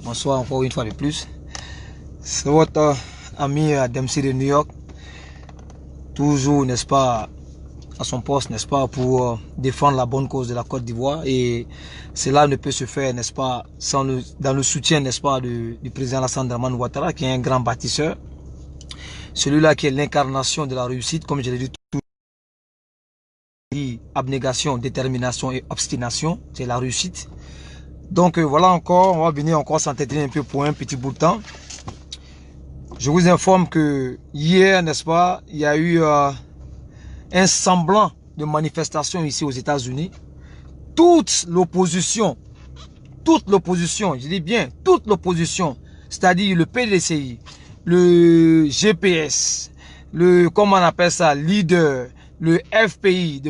Bonsoir encore une fois de plus. C'est votre ami Dempsey de New York. Toujours, n'est-ce pas, à son poste, n'est-ce pas, pour défendre la bonne cause de la Côte d'Ivoire. Et cela ne peut se faire, n'est-ce pas, dans le soutien, n'est-ce pas, du président Alassane Dramane Ouattara, qui est un grand bâtisseur. Celui-là qui est l'incarnation de la réussite, comme je l'ai dit tout. Abnégation, détermination et obstination, c'est la réussite. Donc voilà encore, on va venir encore s'entêter un peu pour un petit bout de temps. Je vous informe que hier, n'est-ce pas, il y a eu un semblant de manifestation ici aux États-Unis. Toute l'opposition, je dis bien toute l'opposition, c'est-à-dire le PDCI, le GPS, le, comment on appelle ça, leader, le FPI,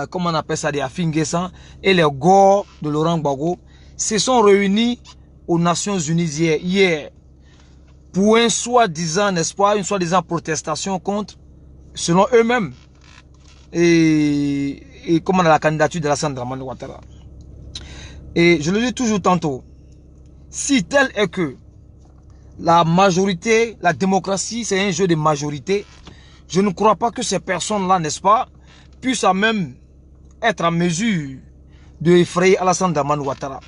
comment on appelle ça, des Afinguessan, et les Gore de Laurent Gbagbo, se sont réunis aux Nations Unies hier pour un soi-disant, n'est-ce pas, une soi-disant protestation contre, selon eux-mêmes, et comment la candidature de Alassane Dramane Ouattara. Et je le dis toujours tantôt, si tel est que la majorité, la démocratie, c'est un jeu de majorité, je ne crois pas que ces personnes-là, n'est-ce pas, puissent à même être en mesure de effrayer Alassane Dramane Ouattara.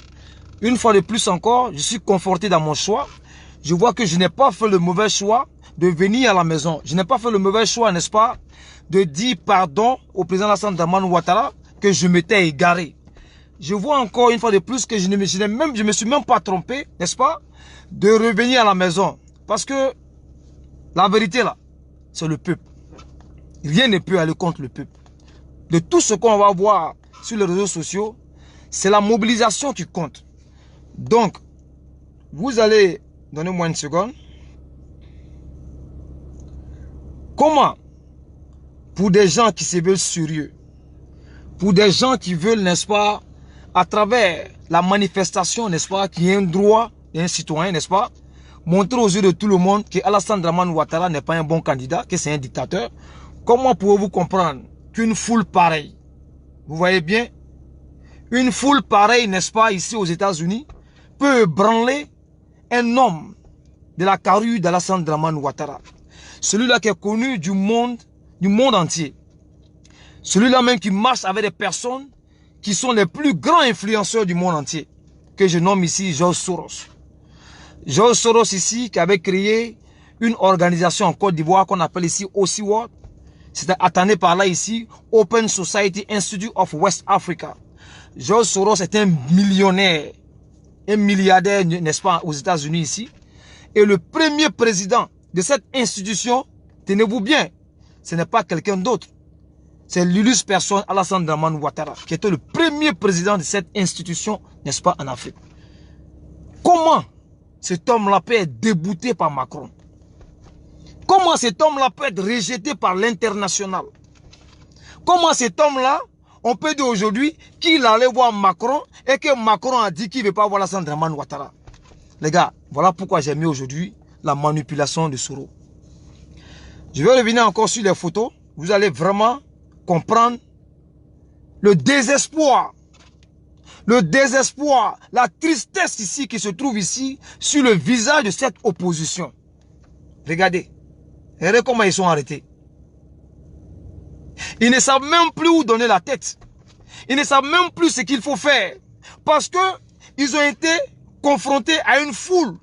Une fois de plus encore, je suis conforté dans mon choix. Je vois que je n'ai pas fait le mauvais choix de venir à la maison. Je n'ai pas fait le mauvais choix, n'est-ce pas, de dire pardon au président Alassane Dramane Ouattara que je m'étais égaré. Je vois encore une fois de plus que je me suis même pas trompé, n'est-ce pas, de revenir à la maison. Parce que la vérité là, c'est le peuple. Rien ne peut aller contre le peuple. De tout ce qu'on va voir sur les réseaux sociaux, c'est la mobilisation qui compte. Donc, vous allez, donnez-moi une seconde. Comment, pour des gens qui se veulent sérieux, pour des gens qui veulent, n'est-ce pas, à travers la manifestation, n'est-ce pas, qui est un droit d'un citoyen, n'est-ce pas, montrer aux yeux de tout le monde que Alassane Dramane Ouattara n'est pas un bon candidat, que c'est un dictateur, comment pouvez-vous comprendre qu'une foule pareille, vous voyez bien, une foule pareille, n'est-ce pas, ici aux États-Unis, peut branler un homme de la carrure d'Alassane Dramane Ouattara. Celui-là qui est connu du monde entier. Celui-là même qui marche avec des personnes qui sont les plus grands influenceurs du monde entier. Que je nomme ici George Soros. George Soros ici qui avait créé une organisation en Côte d'Ivoire qu'on appelle ici OSIWAT. C'est attendez par là ici Open Society Institute of West Africa. George Soros est un millionnaire, un milliardaire, n'est-ce pas, aux États-Unis ici. Et le premier président de cette institution, tenez-vous bien, ce n'est pas quelqu'un d'autre. C'est l'illustre personne Alassane Dramane Ouattara, qui était le premier président de cette institution, n'est-ce pas, en Afrique. Comment cet homme-là peut être débouté par Macron? Comment cet homme-là peut être rejeté par l'international? Comment cet homme-là, on peut dire aujourd'hui qu'il allait voir Macron et que Macron a dit qu'il ne veut pas voir Alassane Dramane Ouattara. Les gars, voilà pourquoi j'ai mis aujourd'hui la manipulation de Soros. Je vais revenir encore sur les photos. Vous allez vraiment comprendre le désespoir, la tristesse ici qui se trouve ici sur le visage de cette opposition. Regardez comment ils sont arrêtés. Ils ne savent même plus où donner la tête. Ils ne savent même plus ce qu'il faut faire. Parce que ils ont été confrontés à une foule,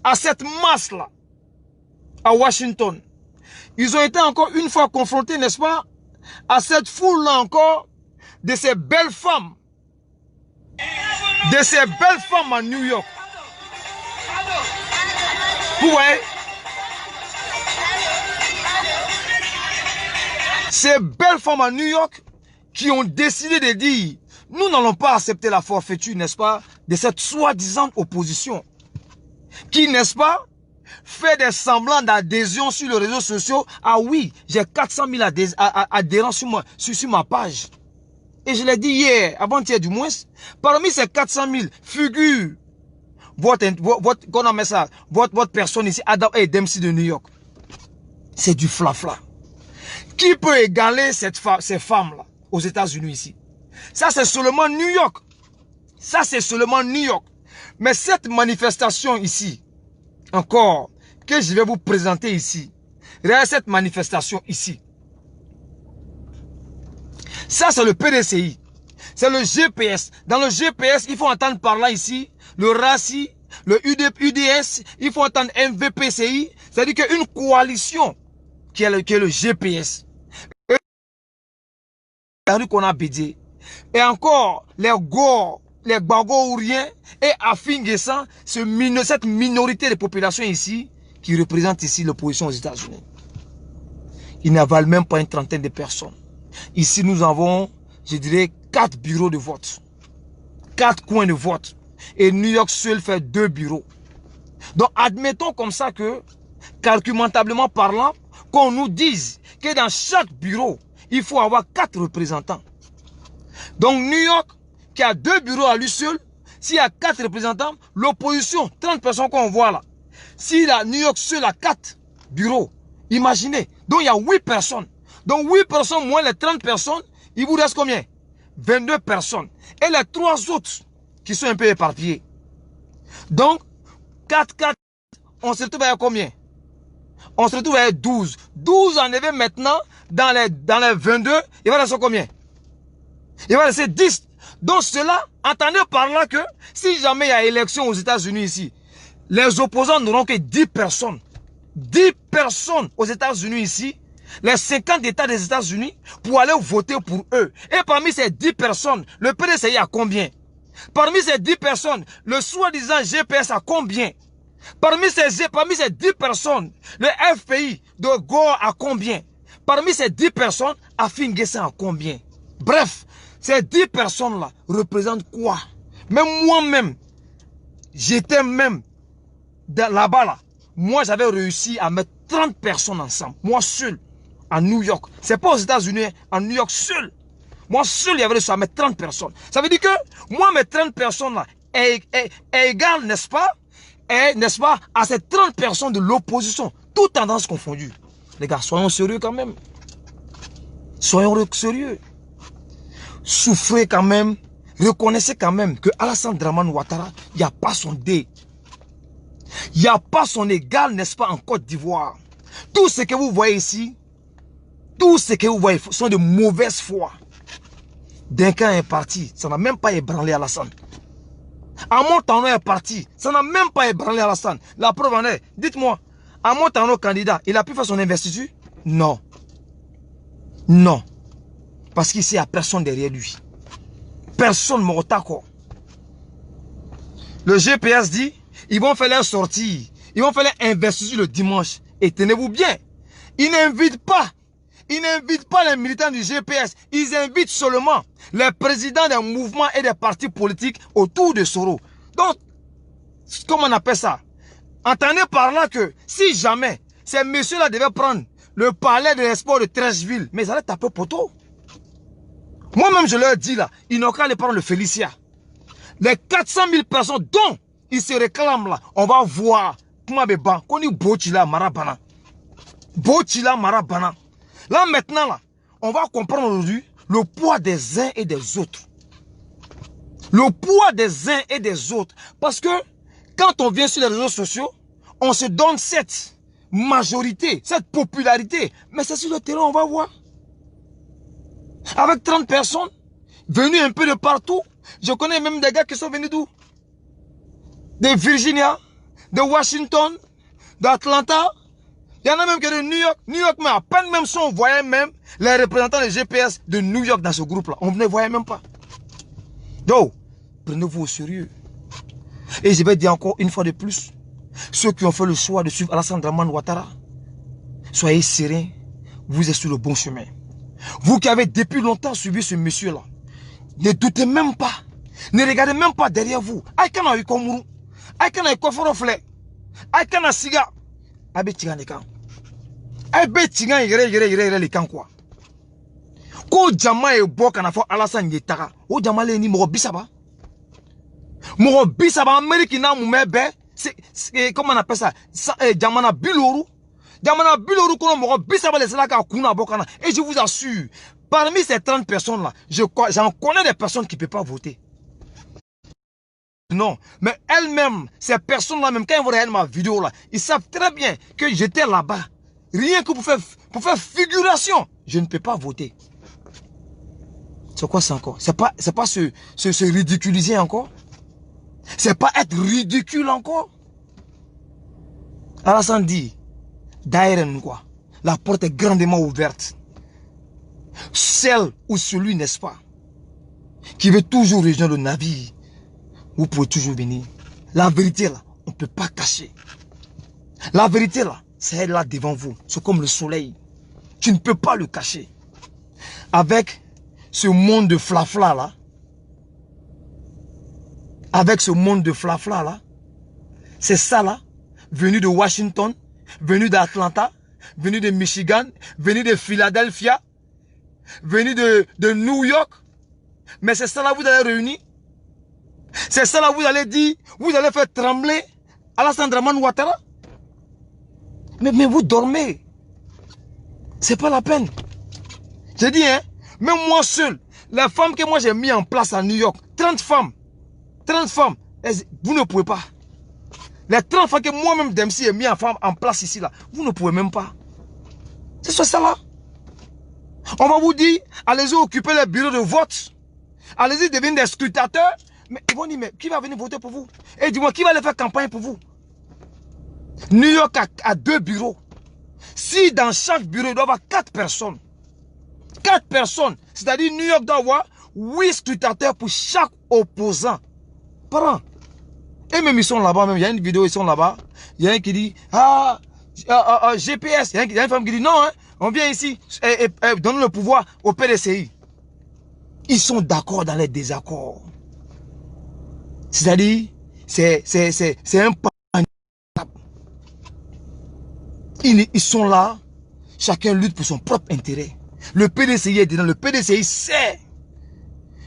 à cette masse-là, à Washington. Ils ont été encore une fois confrontés, n'est-ce pas, à cette foule-là encore, de ces belles femmes. De ces belles femmes à New York. Vous voyez? Ces belles femmes à New York qui ont décidé de dire, nous n'allons pas accepter la forfaiture, n'est-ce pas, de cette soi-disant opposition. Qui, n'est-ce pas, fait des semblants d'adhésion sur les réseaux sociaux. Ah oui, j'ai 400 000 adhérents sur ma page. Et je l'ai dit hier, avant-hier du moins, parmi ces 400 000 figure votre personne ici, Adam et Dempsey de New York. C'est du flafla. Qui peut égaler ces femmes-là aux États-Unis ici? Ça, c'est seulement New York. Ça, c'est seulement New York. Mais cette manifestation ici, encore, que je vais vous présenter ici, regardez cette manifestation ici. Ça, c'est le PDCI. C'est le GPS. Dans le GPS, il faut entendre par là ici, le RACI, le UDS, il faut entendre MVPCI. C'est-à-dire qu'une coalition qui est le GPS. Qu'on a bédié. Et encore, les Gore, les Bagouriens et Afingessan, cette minorité de population ici, qui représente ici l'opposition aux États-Unis. Ils n'avalent même pas une trentaine de personnes. Ici, nous avons, je dirais, 4 bureaux de vote. 4 coins de vote. Et New York seul fait 2 bureaux. Donc, admettons comme ça que, calculentablement parlant, qu'on nous dise que dans chaque bureau, il faut avoir 4 représentants. Donc, New York, qui a 2 bureaux à lui seul, s'il y a 4 représentants, l'opposition, 30 personnes qu'on voit là, si New York seul a 4 bureaux, imaginez, donc il y a 8 personnes. Donc 8 personnes moins les 30 personnes, il vous reste combien? 22 personnes. Et les 3 autres qui sont un peu éparpillés. Donc, 4, on se retrouve avec combien? On se retrouve avec 12. 12 enlevés maintenant dans les 22, il va rester combien? Il va rester 10. Donc cela, entendez par là que si jamais il y a élection aux États-Unis ici, les opposants n'auront que 10 personnes. 10 personnes aux États-Unis ici, les 50 États des États-Unis, pour aller voter pour eux. Et parmi ces 10 personnes, le PDCI a combien? Parmi ces 10 personnes, le soi-disant GPS a combien? Parmi ces 10 personnes, le FPI de Gore a combien? Parmi ces 10 personnes, Afingessan a combien? Bref, ces 10 personnes-là représentent quoi? Même moi-même, j'étais même là-bas, là. Moi, j'avais réussi à mettre 30 personnes ensemble. Moi seul, à New York. C'est pas aux États-Unis, en New York seul. Moi seul, il y avait réussi à mettre 30 personnes. Ça veut dire que moi, mes 30 personnes-là est égal, n'est-ce pas, à ces 30 personnes de l'opposition. Toutes tendances confondues. Les gars, soyons sérieux quand même. Soyons sérieux. Souffrez quand même. Reconnaissez quand même que Alassane Dramane Ouattara, il n'y a pas son dé. Il n'y a pas son égal, n'est-ce pas, en Côte d'Ivoire. Tout ce que vous voyez ici, tout ce que vous voyez sont de mauvaise foi. D'un camp est parti, ça n'a même pas ébranlé Alassane. Amontano est parti, ça n'a même pas ébranlé Alassane. La preuve en est, dites-moi, Amontano candidat, il a pu faire son investiture? Non. Non. Parce qu'ici, il n'y a personne derrière lui. Personne ne d'accord. Le GPS dit, ils vont faire leur sortie, ils vont faire leur investiture le dimanche. Et tenez-vous bien, ils n'invitent pas les militants du GPS, ils invitent seulement les présidents des mouvements et des partis politiques autour de Soro. Donc, comment on appelle ça? Entendez par là que si jamais ces messieurs-là devaient prendre le palais de l'espoir de Trècheville, mais ils allaient taper poteau. Moi-même, je leur dis là, ils n'ont qu'à aller prendre le Félicia. Les 400 000 personnes dont ils se réclament là, on va voir comment qu'on dit Bochila Marabana. Bochila Marabana. Là maintenant, là, on va comprendre aujourd'hui le poids des uns et des autres. Le poids des uns et des autres. Parce que quand on vient sur les réseaux sociaux, on se donne cette majorité, cette popularité. Mais c'est sur le terrain, on va voir. Avec 30 personnes, venues un peu de partout. Je connais même des gars qui sont venus d'où? De Virginia, de Washington, d'Atlanta. Il y en a même qui de New York. New York, mais à peine même si on voyait même les représentants des GPS de New York dans ce groupe-là. On ne les voyait même pas. Donc, prenez-vous au sérieux. Et je vais dire encore une fois de plus, ceux qui ont fait le choix de suivre Alassane Dramane Ouattara, soyez sereins, vous êtes sur le bon chemin. Vous qui avez depuis longtemps suivi ce monsieur-là, ne doutez même pas, ne regardez même pas derrière vous. Aïkana Yukomuru, Aïkana Yukoforofle, Aïkana Siga, Abe Tiganekan. Abe Tigan yere les kan quoi. Ko jama e bo kana fo Alassane Yetara. O jama le ni mo bisaba. Mo bisaba Amérique na mumebe, c'est comment on appelle ça? Jamana Biloru. Jamana Biloru kono mo bisaba les là ka kuna bokana. Et je vous assure, parmi ces 30 personnes là, j'en connais des personnes qui ne peuvent pas voter. non. Mais elles-mêmes, ces personnes-là, même quand ils vont regarder ma vidéo là, ils savent très bien que j'étais là-bas. Rien que pour faire figuration, je ne peux pas voter. C'est quoi ça encore? C'est pas se ridiculiser encore? C'est pas être ridicule encore? Alassane dit, Daïren quoi, la porte est grandement ouverte. Celle ou celui, n'est-ce pas, qui veut toujours rejoindre le navire, vous pouvez toujours venir. La vérité là, on ne peut pas cacher. La vérité là, c'est là devant vous. C'est comme le soleil. Tu ne peux pas le cacher. Avec ce monde de flafla là, avec ce monde de flafla là, c'est ça là, venu de Washington, venu d'Atlanta, venu de Michigan, venu de Philadelphia, venu de New York. Mais c'est ça là vous allez réunir. C'est ça là vous allez dire, vous allez faire trembler Alassane Dramane Ouattara. Mais vous dormez. C'est pas la peine. J'ai dit, hein, même moi seul, les femmes que moi j'ai mis en place à New York, 30 femmes, vous ne pouvez pas. Les 30 femmes que moi-même Dempsey ai mis en place ici, là, vous ne pouvez même pas. C'est ça là. On va vous dire, allez-y occuper les bureaux de vote. Allez-y devenir des scrutateurs. Mais ils vont dire, mais qui va venir voter pour vous? Et dis-moi, qui va aller faire campagne pour vous? New York a 2 bureaux. Si dans chaque bureau, il doit y avoir 4 personnes. 4 personnes. C'est-à-dire New York doit avoir 8 scrutateurs pour chaque opposant. Par an. Et même ils sont là-bas, même il y a une vidéo, ils sont là-bas. Il y a un qui dit, GPS. Il y a une femme qui dit, non, hein, on vient ici et donne le pouvoir au PDCI. Ils sont d'accord dans les désaccords. C'est-à-dire, c'est un pas. Ils sont là, chacun lutte pour son propre intérêt. Le PDCI est dedans, le PDCI sait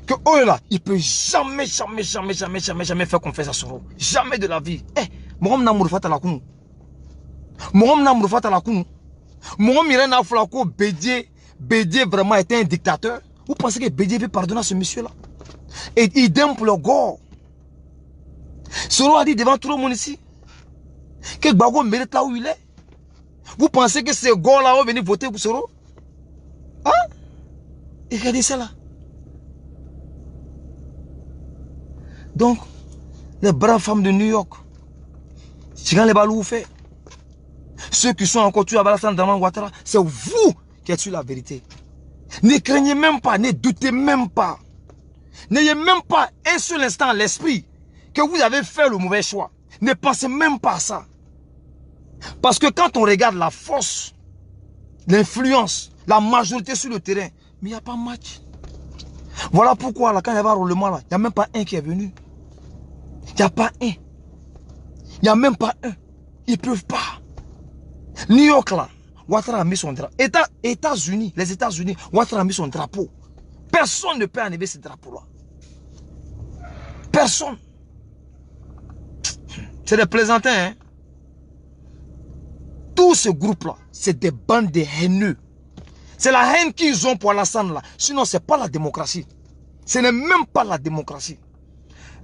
que eux là, il ne peut jamais faire confiance à Soro. Jamais de la vie. Eh, Mohamed Namour Fata la Kounou. Mohamed Namour Fata la Kounou. Mohamed Mirena Flako, Bédié vraiment était un dictateur. Vous pensez que Bédié veut pardonner à ce monsieur-là? Et idem pour le gore. Soro a dit devant tout le monde ici que Gbagbo mérite là où il est. Vous pensez que ces gars-là vont venir voter pour Soro? Hein? Et regardez ça là. Donc, les braves femmes de New York, quand les balous fait, ceux qui sont encore tués à Alassane Dramane Ouattara, c'est vous qui êtes sur la vérité. Ne craignez même pas, ne doutez même pas. N'ayez même pas un seul instant à l'esprit que vous avez fait le mauvais choix. Ne pensez même pas à ça. Parce que quand on regarde la force, l'influence, la majorité sur le terrain, mais il n'y a pas match. Voilà pourquoi là, quand il y avait un roulement, il n'y a même pas un qui est venu. Il n'y a pas un. Il n'y a même pas un. Ils ne peuvent pas. New York là, Ouattara a mis son drapeau. États-Unis, les États-Unis, Ouattara a mis son drapeau. Personne ne peut enlever ce drapeau-là. Personne. C'est des plaisantins, hein. Tout ce groupe-là, c'est des bandes de haineux. C'est la haine qu'ils ont pour Alassane là. Sinon, ce n'est pas la démocratie. Ce n'est même pas la démocratie.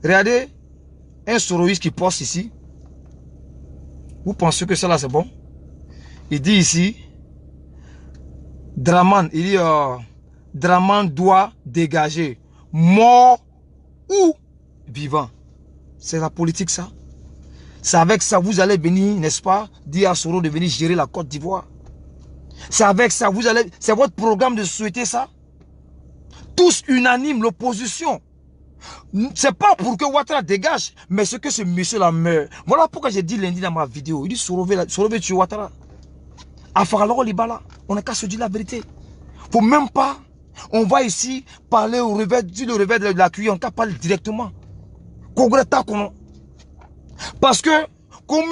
Regardez, un soroïste qui poste ici. Vous pensez que cela c'est bon? Il dit ici, Dramane, il dit, Dramane doit dégager, mort ou vivant. C'est la politique ça. C'est avec ça vous allez venir, n'est-ce pas, dire à Soro de venir gérer la Côte d'Ivoire. C'est avec ça vous allez, c'est votre programme de société ça. Tous unanimes, l'opposition. C'est pas pour que Ouattara dégage, mais c'est que ce monsieur-là meurt. Voilà pourquoi j'ai dit lundi dans ma vidéo. Il dit Soro veut tuer Ouattara. Afaralo Libala, on n'a qu'à se dire la vérité. Faut même pas. On va ici parler au revers, du revers de la cuillère, on n'a qu'à parler directement. Parce que, comme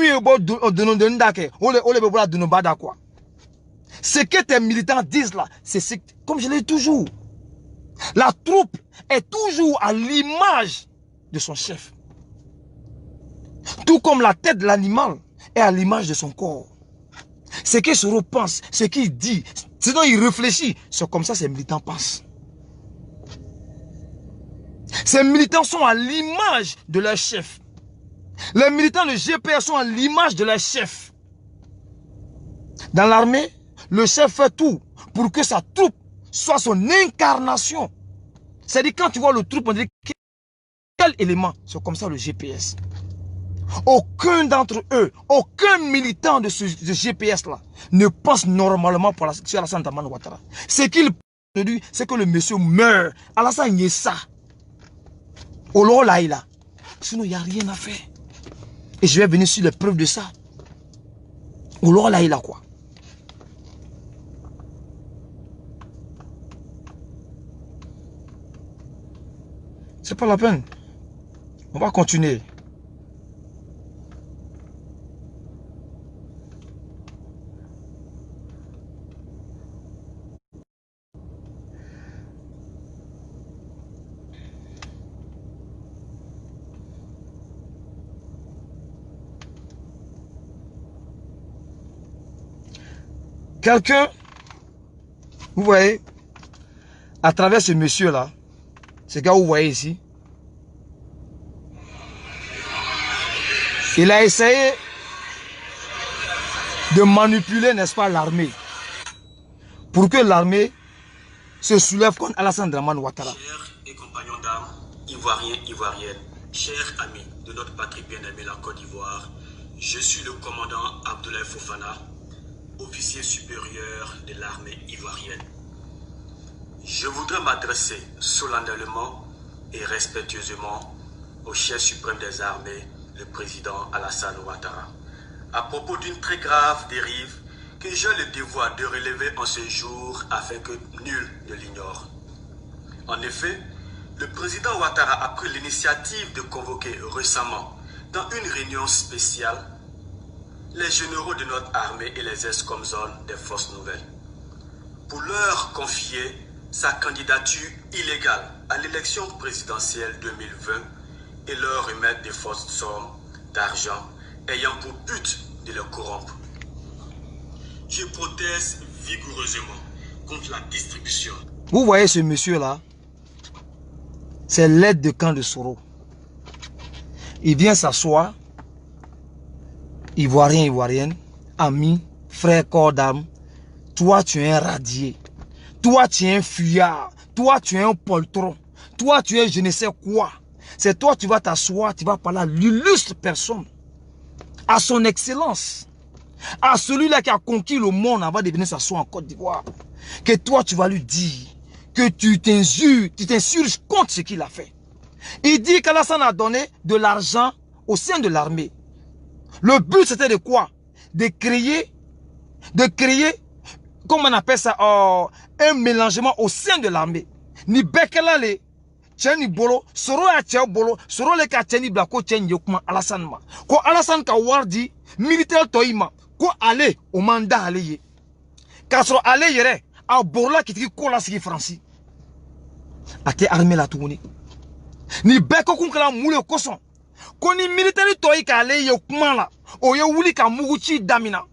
ce que tes militants disent là, c'est comme je l'ai dit toujours. La troupe est toujours à l'image de son chef. Tout comme la tête de l'animal est à l'image de son corps. Ce que Soro pense, ce qu'il dit, ce dont il réfléchit, c'est comme ça que ses militants pensent. Ces militants sont à l'image de leur chef. Les militants de GPS sont à l'image de leur chef. Dans l'armée, le chef fait tout pour que sa troupe soit son incarnation. C'est-à-dire quand tu vois le troupe, on dit quel élément? C'est comme ça le GPS. Aucun d'entre eux, aucun militant de ce GPS-là ne pense normalement sur Alassane Dramane Ouattara. Ce qu'il dit, c'est que le monsieur meurt. Alassane y est ça. Olo là, il a. Sinon, il n'y a rien à faire. Et je vais venir sur les preuves de ça. Olo là, il a quoi? C'est pas la peine. On va continuer. Quelqu'un, vous voyez, à travers ce monsieur-là, ce gars que vous voyez ici, il a essayé de manipuler, n'est-ce pas, l'armée, pour que l'armée se soulève contre Alassane Dramane Ouattara. Chers et compagnons d'armes, ivoiriens, ivoiriennes, chers amis de notre patrie bien-aimée, la Côte d'Ivoire, je suis le commandant Abdoulaye Fofana, officier supérieur de l'armée ivoirienne. Je voudrais m'adresser solennellement et respectueusement au chef suprême des armées, le président Alassane Ouattara, à propos d'une très grave dérive que j'ai le devoir de relever en ce jour afin que nul ne l'ignore. En effet, le président Ouattara a pris l'initiative de convoquer récemment, dans une réunion spéciale, les généraux de notre armée et les ex-comzones des forces nouvelles, pour leur confier sa candidature illégale à l'élection présidentielle 2020 et leur remettre des fausses sommes d'argent ayant pour but de les corrompre. Je proteste vigoureusement contre la distribution. Vous voyez ce monsieur-là, c'est l'aide de camp de Soro. Il vient s'asseoir, ivoirien, ivoirienne, ami, frère, corps d'âme. Toi, tu es un radié. Toi, tu es un fuyard. Toi, tu es un poltron. Toi, tu es je ne sais quoi. C'est toi, tu vas t'asseoir, tu vas parler à l'illustre personne, à son excellence, à celui-là qui a conquis le monde avant de venir s'asseoir en Côte d'Ivoire. Que toi, tu vas lui dire que tu t'insurges contre ce qu'il a fait. Il dit qu'Alassane a donné de l'argent au sein de l'armée. Le but, c'était de quoi? De créer, comment on appelle ça, un mélangement au sein de l'armée. Ni bekelale, ni bolo, soro ya tche bolo, soro le ka tcheni blako tcheni yokuma Alassane ma. Ko Alassane ka wardi, militaire toima, ko ale, au mandat ale ye. Kasro ale yere, a borla kitiki kola siki franci. Ate armée la tourné. Ni beko kunkala moule koson. Ko ni militaire toi ka ale yokuma la, o ye wuli ka muguchi damina.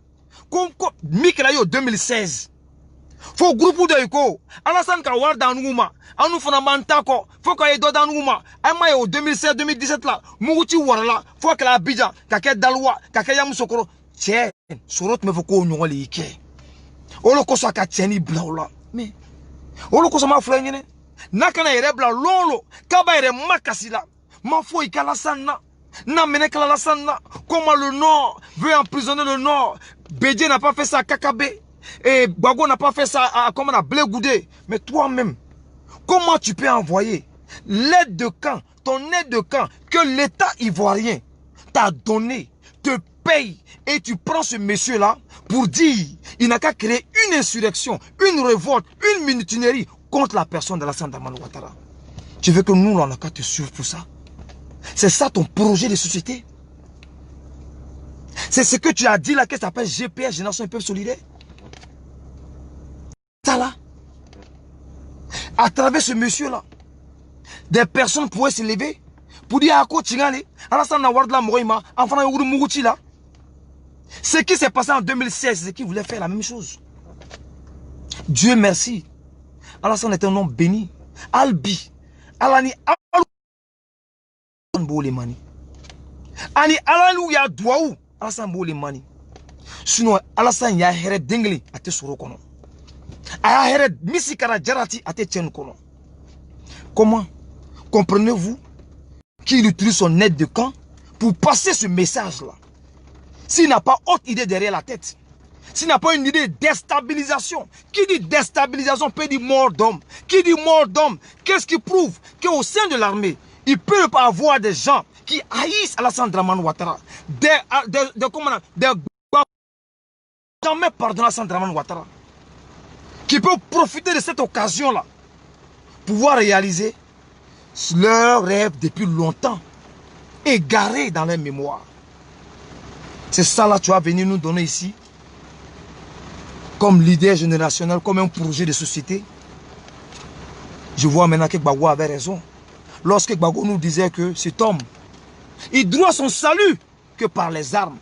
Ko mikela yo 2016. Faut groupe de Eko. Alassane ka war dans Nouma. Anu fana mantako. Faut ka yedo dans Nouma. Ama yo 2016 2017 là. Muguchi warla. Faut que la Abidjan. Kake Dalwa. Kake Yamoussoukro. Tiens. Sorot me faut ko nyongole ike. Olo ko so ka tieni blaula. Mais. Olo ko so ma frère. Nakana yere bla lolo. Kaba yere makasila. Ma fo Alassane na. Na menek Alassane na. Comment le Nord veut emprisonner le Nord. Bédié n'a pas fait ça à Kakabé. Et Bago n'a pas fait ça à comment on a Blé Goudé. Mais toi-même, comment tu peux envoyer l'aide de camp, ton aide de camp, que l'État ivoirien t'a donné, te paye, et tu prends ce monsieur-là pour dire, il n'a qu'à créer une insurrection, une révolte, une mutinerie contre la personne d'Alassane Dramane Ouattara. Tu veux que nous, on n'a qu'à te suivre pour ça? C'est ça ton projet de société? C'est ce que tu as dit là, qui s'appelle GPS, Génération Peuple Solidaire? Ça là, à travers ce monsieur-là, des personnes pourraient se lever pour dire à quoi tu es Alassane Ouattara Moïma, enfant de Mougouti là. Ce qui s'est passé en 2016, c'est qu'il voulait faire la même chose. Dieu merci. Alassane est un homme béni. Albi. Alani. Bolemani. Ani alalu ya douaou Alassane Bolemani. Sinon Alassane ya here dengli ate soro kono. Aya here misikara jarati ate tchen kono. Comment comprenez-vous qu'il utilise son aide de camp pour passer ce message-là? S'il n'a pas autre idée derrière la tête, s'il n'a pas une idée de déstabilisation, qui dit déstabilisation peut dire mort d'homme. Qui dit mort d'homme, qu'est-ce qui prouve qu'au sein de l'armée, il ne peut pas avoir des gens qui haïssent Alassane Dramane Ouattara, jamais pardonner Alassane Dramane Ouattara, qui peuvent profiter de cette occasion-là, pouvoir réaliser leur rêve depuis longtemps, égaré dans leur mémoire. C'est ça là, tu vas venir nous donner ici, comme leader générationnel, comme un projet de société. Je vois maintenant que Gbagbo avait raison. Lorsque Gbagbo nous disait que cet homme, il doit son salut que par les armes.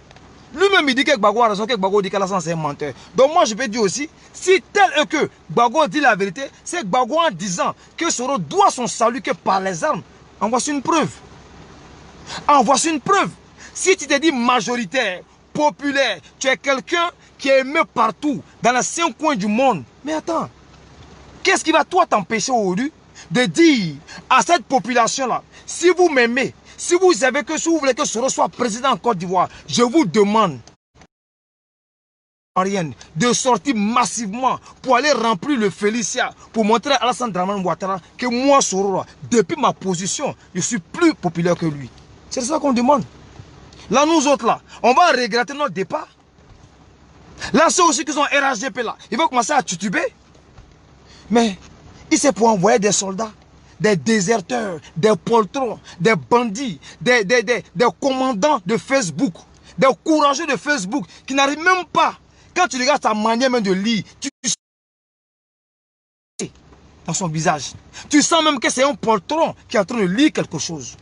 Lui-même, il dit que Gbagbo a raison, que Gbagbo dit qu'Alassane c'est un menteur. Donc moi, je peux dire aussi, si tel est que Gbagbo dit la vérité, c'est Gbagbo en disant que Soro doit son salut que par les armes. En voici une preuve. En voici une preuve. Si tu te dis majoritaire, populaire, tu es quelqu'un qui est aimé partout, dans les 5 coins du monde. Mais attends, qu'est-ce qui va toi t'empêcher aujourd'hui de dire à cette population-là, si vous m'aimez, si vous savez que si vous voulez que Soro soit président en Côte d'Ivoire, je vous demande de sortir massivement pour aller remplir le Félicia, pour montrer à Alassane Dramane Ouattara que moi, Soro, depuis ma position, je suis plus populaire que lui. C'est ça qu'on demande. Là, nous autres, là, on va regretter notre départ. Là, ceux aussi qui sont RHDP, là, ils vont commencer à tutuber. Mais, c'est pour envoyer des soldats, des déserteurs, des poltrons, des bandits, des commandants de Facebook, des courageux de Facebook, qui n'arrivent même pas, quand tu regardes sa manière même de lire, tu sais dans son visage. Tu sens même que c'est un poltron qui est en train de lire quelque chose.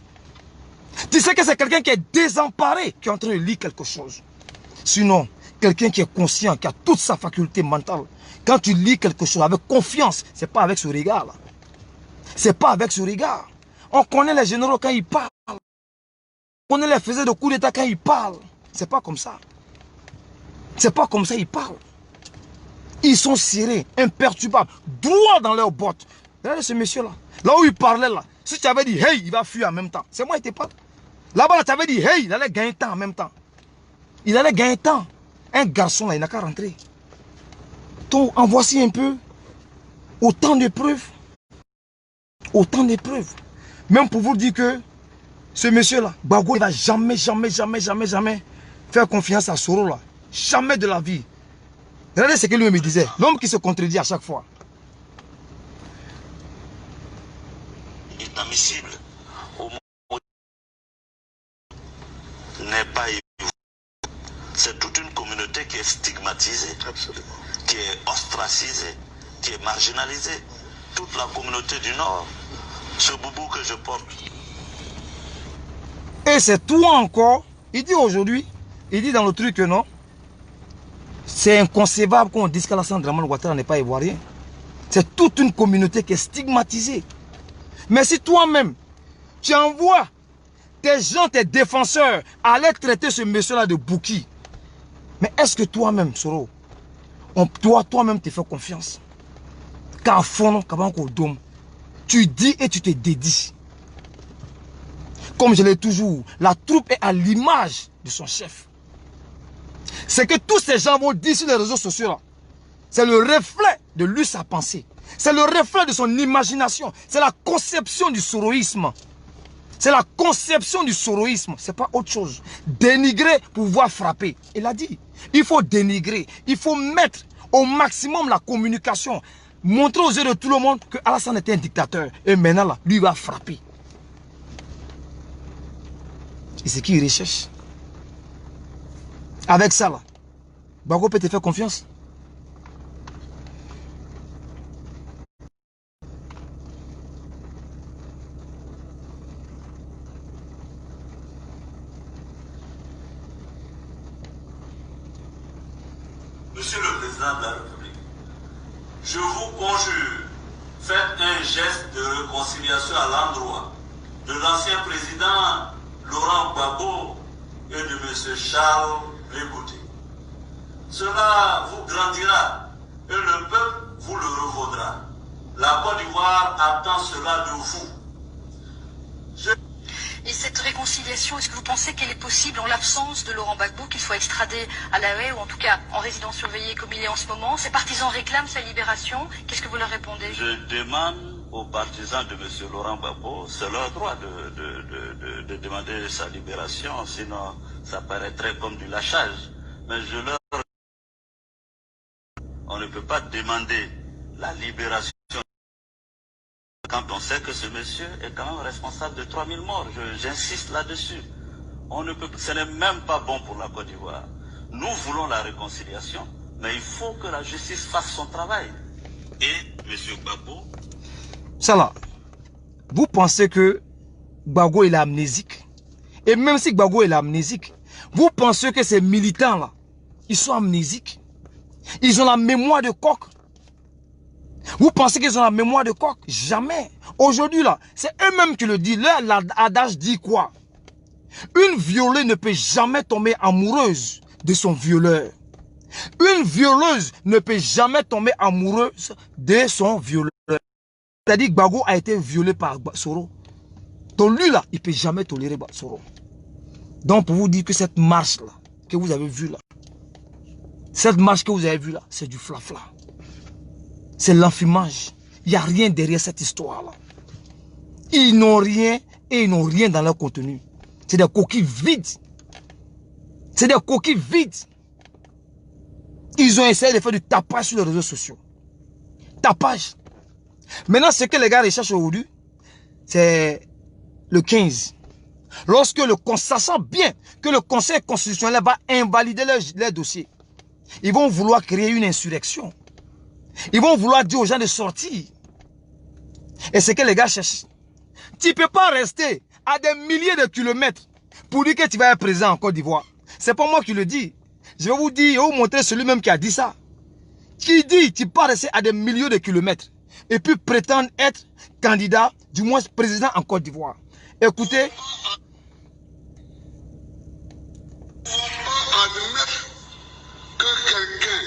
Tu sais que c'est quelqu'un qui est désemparé, qui est en train de lire quelque chose. Sinon, quelqu'un qui est conscient, qui a toute sa faculté mentale, quand tu lis quelque chose avec confiance, ce n'est pas avec ce regard-là. Ce n'est pas avec ce regard. On connaît les généraux quand ils parlent. On connaît les faiseurs de coups d'État quand ils parlent. Ce n'est pas comme ça. Ce n'est pas comme ça qu'ils parlent. Ils sont serrés, imperturbables, droits dans leurs bottes. Regardez ce monsieur-là. Là où il parlait, là, si tu avais dit hey, il va fuir en même temps. C'est moi qui te parle. Là-bas, tu avais dit hey, il allait gagner temps en même temps. Il allait gagner temps. Un garçon, là, il n'a qu'à rentrer. Donc, en voici un peu autant de preuves. Autant de preuves. Même pour vous dire que ce monsieur-là, Gbagbo, il ne va jamais faire confiance à Soro, là. Jamais de la vie. Regardez ce que lui me disait. L'homme qui se contredit à chaque fois. Inadmissible au monde n'est pas évident. C'est toute une communauté qui est stigmatisée, absolument, qui est ostracisée, qui est marginalisée. Toute la communauté du Nord, ce boubou que je porte. Et c'est toi encore, il dit aujourd'hui, il dit dans le truc que non, c'est inconcevable qu'on dise qu'Alassane Dramane Ouattara n'est pas ivoirien. C'est toute une communauté qui est stigmatisée. Mais si toi-même, tu envoies tes gens, tes défenseurs, aller traiter ce monsieur-là de bouki, mais est-ce que toi-même, Soro, toi-même te fais confiance? Car fond, tu dis et tu te dédies. Comme je l'ai toujours, la troupe est à l'image de son chef. C'est que tous ces gens vont dire sur les réseaux sociaux là, c'est le reflet de lui, sa pensée. C'est le reflet de son imagination. C'est la conception du soroïsme. C'est la conception du soroïsme. Ce n'est pas autre chose. Dénigrer pour pouvoir frapper. Il a dit. Il faut dénigrer. Il faut mettre au maximum la communication. Montrer aux yeux de tout le monde que Alassane était un dictateur. Et maintenant, là, lui va frapper. Et c'est ce qu'il recherche. Avec ça, là, Gbagbo peut te faire confiance. Monsieur le Président de la République, je vous conjure, faites un geste de réconciliation à l'endroit de l'ancien président Laurent Gbagbo et de M. Charles Blé-Bouté. Cela vous grandira et le peuple vous le revaudra. La Côte d'Ivoire attend cela de vous. Et cette réconciliation, est-ce que vous pensez qu'elle est possible en l'absence de Laurent Gbagbo, qu'il soit extradé à La Haye ou en tout cas en résidence surveillée comme il est en ce moment? Ses partisans réclament sa libération. Qu'est-ce que vous leur répondez? Je demande aux partisans de M. Laurent Gbagbo, c'est leur droit de demander sa libération, sinon ça paraîtrait comme du lâchage. Mais je leur... On ne peut pas demander la libération quand on sait que ce monsieur est quand même responsable de 3000 morts. J'insiste là-dessus. On ne peut, ce n'est même pas bon pour la Côte d'Ivoire. Nous voulons la réconciliation, mais il faut que la justice fasse son travail. Et M. Gbagbo... Ça là, vous pensez que Gbagbo est amnésique? Et même si Gbagbo est amnésique, vous pensez que ces militants-là, ils sont amnésiques? Ils ont la mémoire de coq? Vous pensez qu'ils ont la mémoire de coq? Jamais. Aujourd'hui là, c'est eux-mêmes qui le disent. L'adage dit quoi? Une violée ne peut jamais tomber amoureuse de son violeur. Une violeuse ne peut jamais tomber amoureuse de son violeur. C'est-à-dire que Gbagbo a été violé par Soro. Donc lui là, il ne peut jamais tolérer Soro. Donc pour vous dire que cette marche là, que vous avez vue là, cette marche que vous avez vue là, c'est du flafla. C'est l'enfumage. Il n'y a rien derrière cette histoire-là. Ils n'ont rien et ils n'ont rien dans leur contenu. C'est des coquilles vides. C'est des coquilles vides. Ils ont essayé de faire du tapage sur les réseaux sociaux. Tapage. Maintenant, ce que les gars recherchent aujourd'hui, c'est le 15. Lorsque sachant bien que le Conseil constitutionnel va invalider leur dossier, ils vont vouloir créer une insurrection. Ils vont vouloir dire aux gens de sortir. Et c'est ce que les gars cherchent. Tu ne peux pas rester à des milliers de kilomètres pour dire que tu vas être présent en Côte d'Ivoire. C'est pas moi qui le dis. Je vais vous dire, je vais vous montrer celui-même qui a dit ça. Qui dit tu ne peux pas rester à des milliers de kilomètres et puis prétendre être candidat, du moins président en Côte d'Ivoire. Écoutez. On ne peut pas admettre que quelqu'un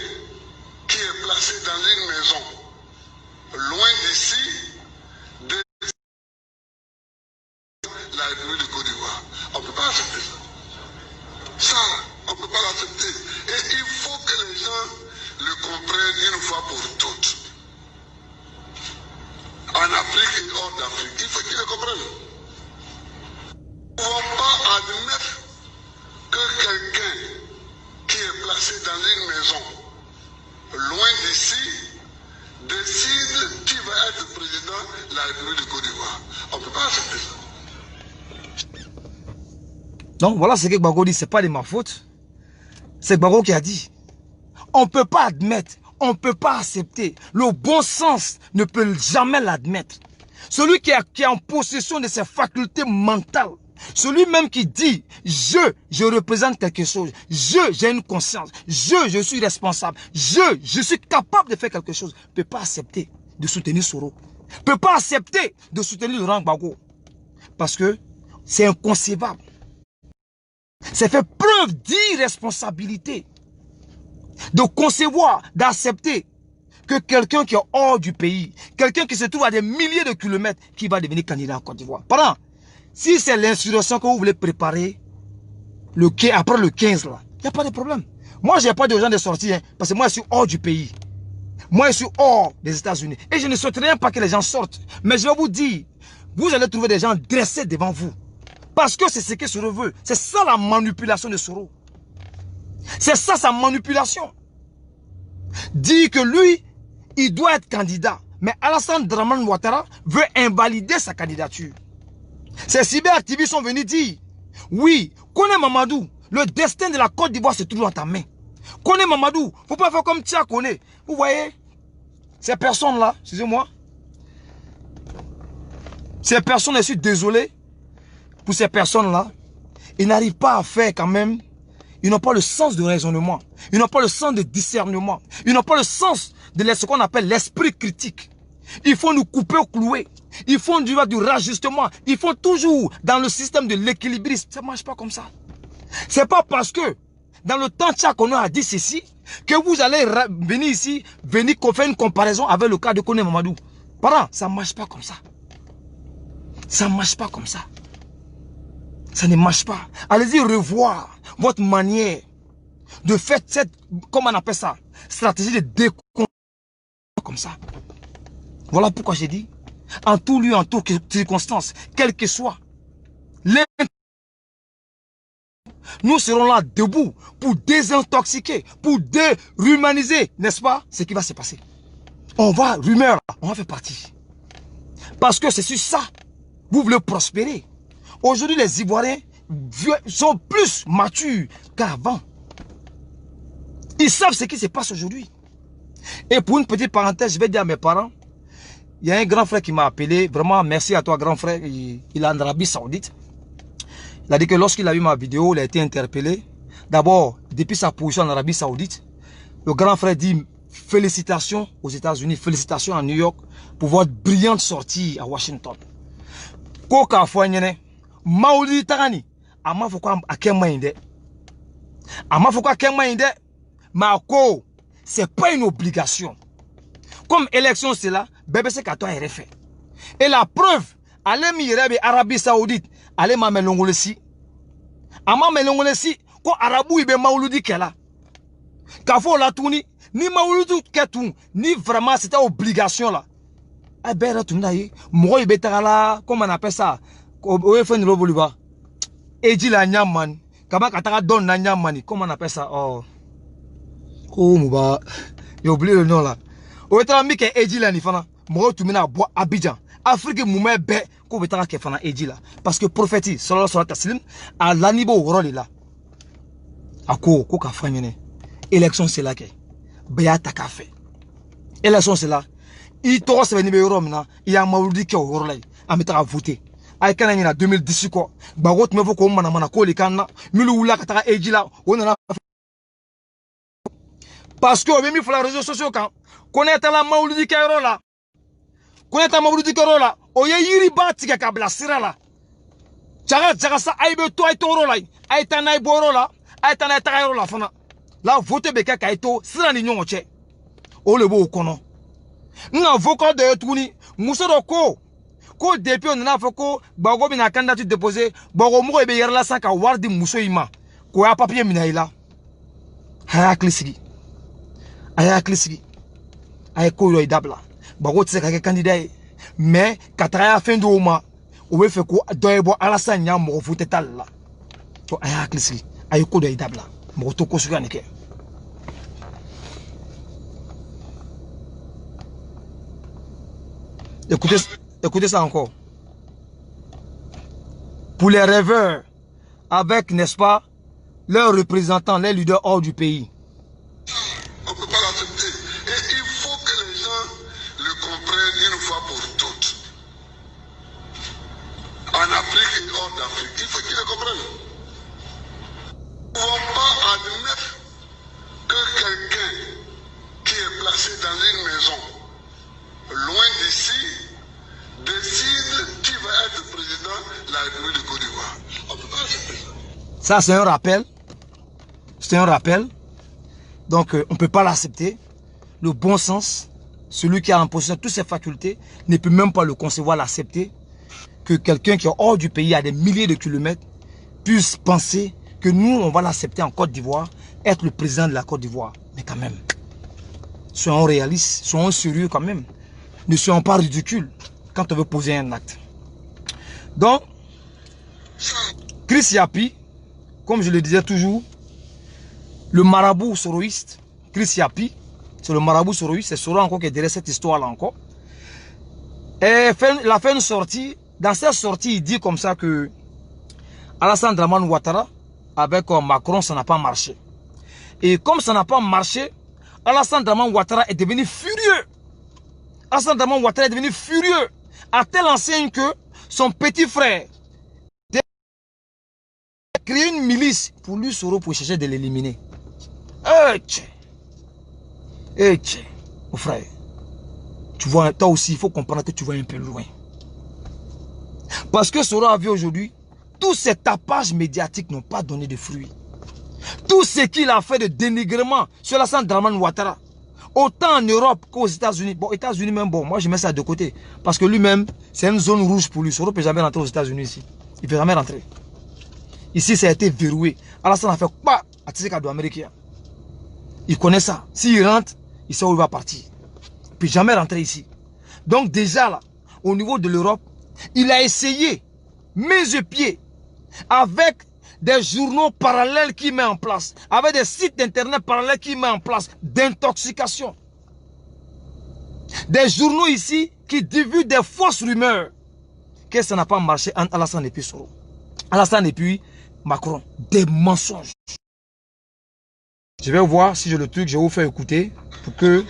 qui est placé dans une maison, loin d'ici, de la République de Côte d'Ivoire. On ne peut pas accepter ça. Ça, on ne peut pas l'accepter. Et il faut que les gens le comprennent une fois pour toutes. En Afrique et hors d'Afrique, il faut qu'ils le comprennent. Nous ne pouvons pas admettre que quelqu'un qui est placé dans une maison, loin d'ici, décide qui va être président de la République de Côte d'Ivoire. On ne peut pas accepter ça. Donc voilà ce que Gbagbo dit, ce n'est pas de ma faute. C'est Gbagbo qui a dit. On ne peut pas admettre, on ne peut pas accepter. Le bon sens ne peut jamais l'admettre. Celui qui est en possession de ses facultés mentales, celui même qui dit, je représente quelque chose, j'ai une conscience, je suis responsable, je suis capable de faire quelque chose, ne peut pas accepter de soutenir Soro, ne peut pas accepter de soutenir Laurent Gbagbo, parce que c'est inconcevable. C'est fait preuve d'irresponsabilité de concevoir, d'accepter que quelqu'un qui est hors du pays, quelqu'un qui se trouve à des milliers de kilomètres, qui va devenir candidat en Côte d'Ivoire. Pardon, si c'est l'insurrection que vous voulez préparer après le 15 là, il n'y a pas de problème. Moi, je n'ai pas de gens de sortir, hein, parce que moi, je suis hors du pays. Moi, je suis hors des États-Unis. Et je ne souhaiterais pas que les gens sortent. Mais je vais vous dire, vous allez trouver des gens dressés devant vous. Parce que c'est ce que Soro veut. C'est ça la manipulation de Soro. C'est ça sa manipulation. Dit que lui, il doit être candidat. Mais Alassane Dramane Ouattara veut invalider sa candidature. Ces cyberactivistes sont venus dire, oui, Kone Mamadou, le destin de la Côte d'Ivoire se trouve dans ta main. Kone Mamadou, il ne faut pas faire comme Tia Kone. Vous voyez, ces personnes-là, excusez-moi, ces personnes, je suis désolé, pour ces personnes-là, ils n'arrivent pas à faire quand même, ils n'ont pas le sens de raisonnement, ils n'ont pas le sens de discernement, ils n'ont pas le sens de ce qu'on appelle l'esprit critique. Il faut nous couper au cloué. Il faut du rajustement. Il faut toujours dans le système de l'équilibrisme. Ça ne marche pas comme ça. C'est pas parce que dans le temps de qu'on a dit ceci que vous allez venir ici, venir faire une comparaison avec le cas de Kone Mamadou. Parents, ça ne marche pas comme ça. Ça ne marche pas comme ça. Ça ne marche pas. Allez-y revoir votre manière de faire cette, comment on appelle ça, stratégie de déconstruction comme ça. Voilà pourquoi j'ai dit, en tout lieu, en toute circonstance, quel que soit, nous serons là debout pour désintoxiquer, pour dérumaniser, n'est-ce pas, ce qui va se passer. On va, rumeur, on va faire partie. Parce que c'est sur ça, vous voulez prospérer. Aujourd'hui, les Ivoiriens sont plus matures qu'avant. Ils savent ce qui se passe aujourd'hui. Et pour une petite parenthèse, je vais dire à mes parents, il y a un grand frère qui m'a appelé, vraiment merci à toi grand frère, il est en Arabie Saoudite. Il a dit que lorsqu'il a vu ma vidéo, il a été interpellé. D'abord, depuis sa position en Arabie Saoudite, le grand frère dit félicitations aux États-Unis, félicitations à New York pour votre brillante sortie à Washington. Koka Fouanyene, Maouli Tarani, Ama Fouka Akemainde. Ama Fouka Akemainde, Mako, c'est pas une obligation. Comme élection c'est là, bébé c'est qu'à toi est refait. Et la preuve, allez m'y Arabie Saoudite, allez ma melongolesi. Ama melongolesi, ko Arabou ibe Maouloudi kela. Kafo la touni, ni Maouloudi ketou, ni vraiment c'était obligation là. Eh ben là tout naïe, moi ibe tagala, comment on appelle ça? Oye fait une revoluba. Eji la nyaman, kaba katara don na nyamani, comment on appelle ça? Oh mouba, j'ai oublié le nom là. Oye tala mi ke Eji la ni fana, moi tout mina bois Abidjan. Afrique moumé bé, ko betara ke fana Eji la. Parce que prophétie, sallallahu alayhi wa sallam, à l'anibo rôle là. Ako, ko ka franyene. Élection c'est là que. Béa ta café. Élection c'est là. Il t'aura se venir au Rome, il y a Maoudi qui est au Rôle, à mettre à voter. Aïe, quand il y a 2010, quoi. Bagot me faut qu'on m'en a collé quand Milou la katara Eji la, on a. Parce que, même il faut la réseaux sociaux quand. Connaître la Maoudi qui est au là. Connaître la Maoudi qui est au là. Oye yiri bati ka kabla sira la. Tchaga sa aïbe toi et ton rôle là. Aïe tanaï boro là. Aïe tanaï tagay là fana. Là, vote beka kaito, sira ni nyongo che. O le bo kono. Nga voka de touni, Moussoro ko depuis on a fait ko bago bina candidature déposé, bago mo ebe yerla saka wardi muso ima. Ko ya papier minaila. Haya klisigi. Aya klisigi. Aya ko yo idabla. Bago tse ka candidat mais kataya fin do ma o we fe ko doyebo Alassane nya mo vote tal la. To aya klisigi. Aya ko do idabla. Mo to ko suga neke. Écoutez ça encore. Pour les rêveurs, avec, n'est-ce pas, leurs représentants, les leaders hors du pays. On ne peut pas l'accepter. Et il faut que les gens le comprennent une fois pour toutes. En Afrique et hors d'Afrique, il faut qu'ils le comprennent. Nous ne pouvons pas admettre que quelqu'un qui est placé dans une maison, loin d'ici, décide qui va être président de la République de Côte d'Ivoire. On ne peut pas accepter. Ça, c'est un rappel. C'est un rappel. Donc, on ne peut pas l'accepter. Le bon sens, celui qui a en possession toutes ses facultés, ne peut même pas le concevoir, l'accepter. Que quelqu'un qui est hors du pays, à des milliers de kilomètres, puisse penser que nous, on va l'accepter en Côte d'Ivoire, être le président de la Côte d'Ivoire. Mais quand même, soyons réalistes, soyons sérieux quand même. Ne soyons pas ridicules quand on veut poser un acte. Donc, Chris Yapi, comme je le disais toujours, le marabout soroïste, Chris Yapi, c'est le marabout soroïste, c'est Soro encore qui est derrière cette histoire-là encore. Et il a fait une sortie. Dans cette sortie, il dit comme ça que Alassane Dramane Ouattara, avec Macron, ça n'a pas marché. Et comme ça n'a pas marché, Alassane Dramane Ouattara est devenu furieux. Alassane Dramane Ouattara est devenu furieux, à telle enseigne que son petit frère a créé une milice pour lui, Soro, pour chercher de l'éliminer. Mon frère. tu vois, toi aussi, il faut comprendre que tu vas un peu loin. Parce que Soro a vu aujourd'hui, tous ces tapages médiatiques n'ont pas donné de fruits. Tout ce qu'il a fait de dénigrement sur Alassane Dramane Ouattara, autant en Europe qu'aux États-Unis. Bon, États-Unis même, bon, moi je mets ça de côté. Parce que lui-même, c'est une zone rouge pour lui. Soro ne peut jamais rentrer aux États-Unis ici. Il ne peut jamais rentrer. Ici, ça a été verrouillé. Alassane a fait quoi à Tseka de l'Amérique? Il connaît ça. S'il rentre, il sait où il va partir. Il ne peut jamais rentrer ici. Donc déjà là, au niveau de l'Europe, il a essayé, mains et pieds, avec des journaux parallèles qu'il met en place, avec des sites internet parallèles qu'il met en place, d'intoxication. Des journaux ici qui divulguent des fausses rumeurs. Que ça n'a pas marché entre Alassane et puis Soro. Alassane et puis Macron. Des mensonges. Je vais voir si j'ai le truc, je vais vous faire écouter pour que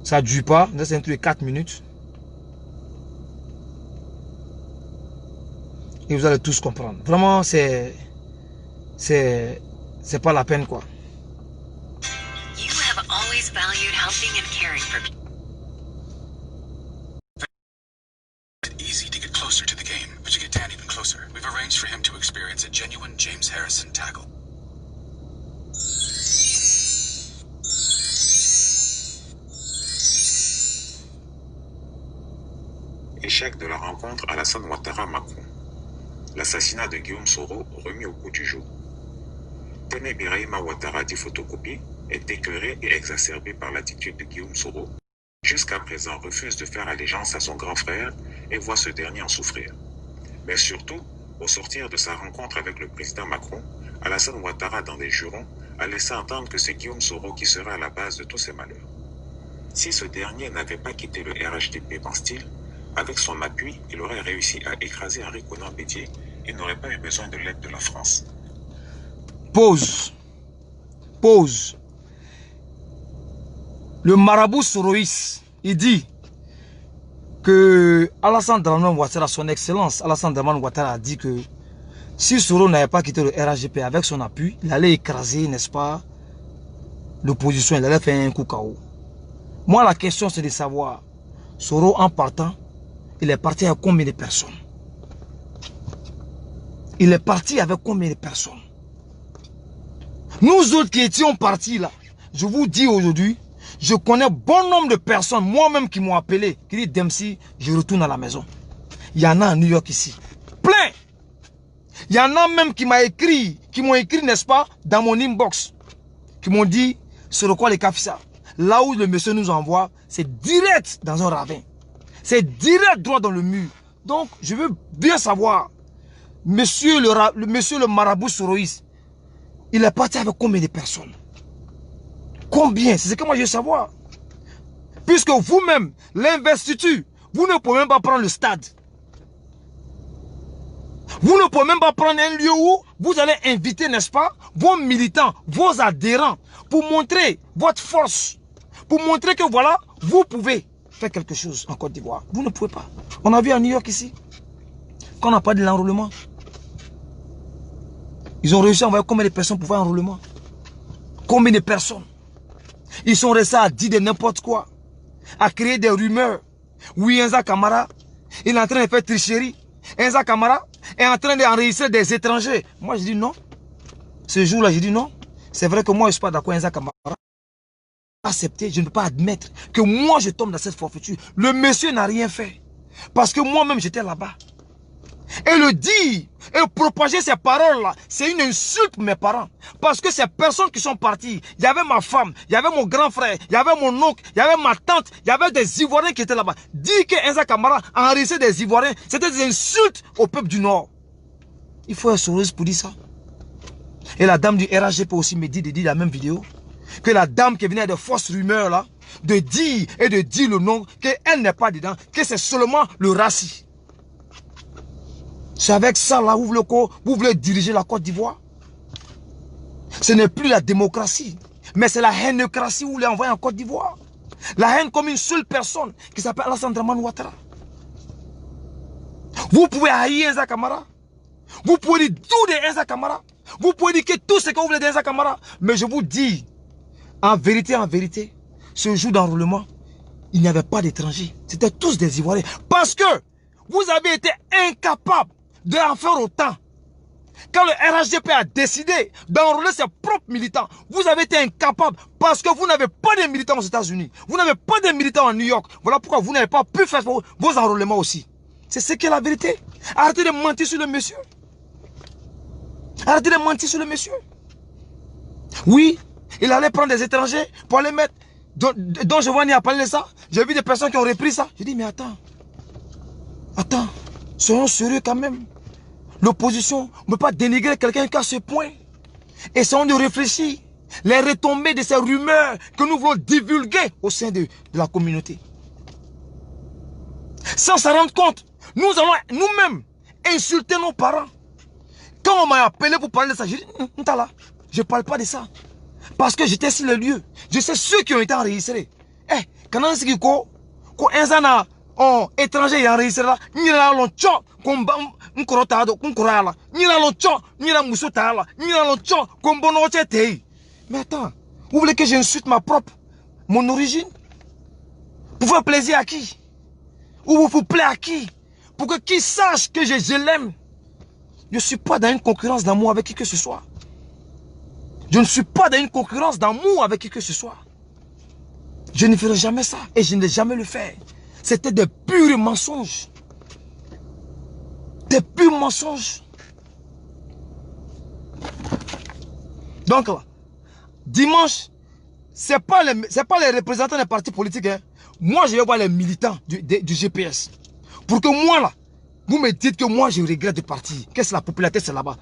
ça ne dure pas. C'est un truc de 4 minutes. Et vous allez tous comprendre. Vraiment, c'est pas la peine, quoi. You have always valued helping and caring for people. Easy to get closer to the game, but to get Dan even closer, we've arranged for him to experience a genuine James Harrison tackle. Échec de la rencontre Alassane Ouattara-Macron. L'assassinat de Guillaume Soro remis au goût du jour. Tene Birahima Ouattara dit photocopie est écœuré et exacerbé par l'attitude de Guillaume Soro. Jusqu'à présent refuse de faire allégeance à son grand frère et voit ce dernier en souffrir. Mais surtout, au sortir de sa rencontre avec le président Macron, Alassane Ouattara dans des jurons a laissé entendre que c'est Guillaume Soro qui serait à la base de tous ces malheurs. Si ce dernier n'avait pas quitté le RHDP, pense-t-il, avec son appui, il aurait réussi à écraser Henri Konan Bédié et n'aurait pas eu besoin de l'aide de la France. Pause. Pause. Le marabout Soroïs, il dit que Alassane Dramane Ouattara, son excellence, Alassane Dramane Ouattara a dit que si Soro n'avait pas quitté le RHDP avec son appui, il allait écraser, n'est-ce pas, l'opposition, il allait faire un coup KO. Moi, la question, c'est de savoir, Soro, en partant, il est parti avec combien de personnes? Il est parti avec combien de personnes? Nous autres qui étions partis là, je vous dis aujourd'hui, je connais bon nombre de personnes, moi-même qui m'ont appelé, qui disent Dempsey, je retourne à la maison. Il y en a à New York ici. Plein! Il y en a même qui m'ont écrit, n'est-ce pas, dans mon inbox, qui m'ont dit, sur le quoi les Kafissa, là où le monsieur nous envoie, c'est direct dans un ravin. C'est direct droit dans le mur. Donc, je veux bien savoir, monsieur le marabout Soroïs, il est parti avec combien de personnes? Combien? C'est ce que moi je veux savoir. Puisque vous-même, l'investiture, vous ne pouvez même pas prendre le stade. Vous ne pouvez même pas prendre un lieu où vous allez inviter, n'est-ce pas, vos militants, vos adhérents, pour montrer votre force. Pour montrer que voilà, vous pouvez faire quelque chose en Côte d'Ivoire. Vous ne pouvez pas. On a vu à New York ici, qu'on n'a pas de l'enrôlement. Ils ont réussi à envoyer combien de personnes pour faire l'enrôlement? Combien de personnes? Ils sont restés à dire de n'importe quoi, à créer des rumeurs. Oui, Enza Kamara, il est en train de faire tricherie. Enza Kamara est en train d'enregistrer des étrangers. Moi, je dis non. Ce jour-là, je dis non. C'est vrai que moi, je ne suis pas d'accord avec Enza Kamara. Accepter, je ne peux pas admettre que moi, je tombe dans cette forfaiture. Le monsieur n'a rien fait. Parce que moi-même, j'étais là-bas. Et le dire et propager ces paroles-là, c'est une insulte pour mes parents. Parce que ces personnes qui sont parties, il y avait ma femme, il y avait mon grand frère, il y avait mon oncle, il y avait ma tante, il y avait des Ivoiriens qui étaient là-bas. Dire que Enza Kamara a enregistré des Ivoiriens, c'était des insultes au peuple du Nord. Il faut être sourire pour dire ça. Et la dame du RHGP aussi me dit de dire la même vidéo. Que la dame qui venait de fausses rumeurs là, de dire le nom, qu'elle n'est pas dedans, que c'est seulement le racisme. C'est avec ça là, vous voulez diriger la Côte d'Ivoire. Ce n'est plus la démocratie, mais c'est la hainocratie que vous voulez envoyer en Côte d'Ivoire. La haine comme une seule personne qui s'appelle Alassane Dramane Ouattara. Vous pouvez haïr Enza Kamara. Vous pouvez dire tout de Enza Kamara. Vous pouvez dire que tout ce que vous voulez d'Enza Kamara. Mais je vous dis, en vérité, ce jour d'enrôlement, il n'y avait pas d'étrangers. C'était tous des Ivoiriens. Parce que vous avez été incapables d'en faire autant. Quand le RHDP a décidé d'enrôler ses propres militants, vous avez été incapables parce que vous n'avez pas de militants aux États-Unis. Vous n'avez pas de militants en New York. Voilà pourquoi vous n'avez pas pu faire vos enrôlements aussi. C'est ce qui est la vérité. Arrêtez de mentir sur le monsieur. Arrêtez de mentir sur le monsieur. Oui, il allait prendre des étrangers pour aller mettre... dont Giovanni a parlé de ça. J'ai vu des personnes qui ont repris ça. Je dis, mais attends. Attends. Soyons sérieux quand même. L'opposition ne peut pas dénigrer quelqu'un qu'à ce point. Essayons de réfléchir. Les retombées de ces rumeurs que nous voulons divulguer au sein de la communauté. Sans s'en rendre compte, nous allons nous-mêmes insulter nos parents. Quand on m'a appelé pour parler de ça, j'ai dit, je ne parle pas de ça. Parce que j'étais sur le lieu. Je sais ceux qui ont été enregistrés. Quand on dit que étranger est enregistré là, il y a longtemps qu'on mais attends, vous voulez que j'insulte mon origine? Pour faire plaisir à qui? Ou vous plaît à qui? Pour que qui sache que je l'aime. Je ne suis pas dans une concurrence d'amour avec qui que ce soit. Je ne suis pas dans une concurrence d'amour avec qui que ce soit. Je ne ferai jamais ça et je ne l'ai jamais le fait. C'était des purs mensonges. Des purs mensonges. Donc là, dimanche, ce n'est pas les représentants des partis politiques. Hein. Moi, je vais voir les militants du GPS. Pour que moi, là, vous me dites que moi, je regrette de partir. Qu'est-ce que la popularité, c'est là-bas.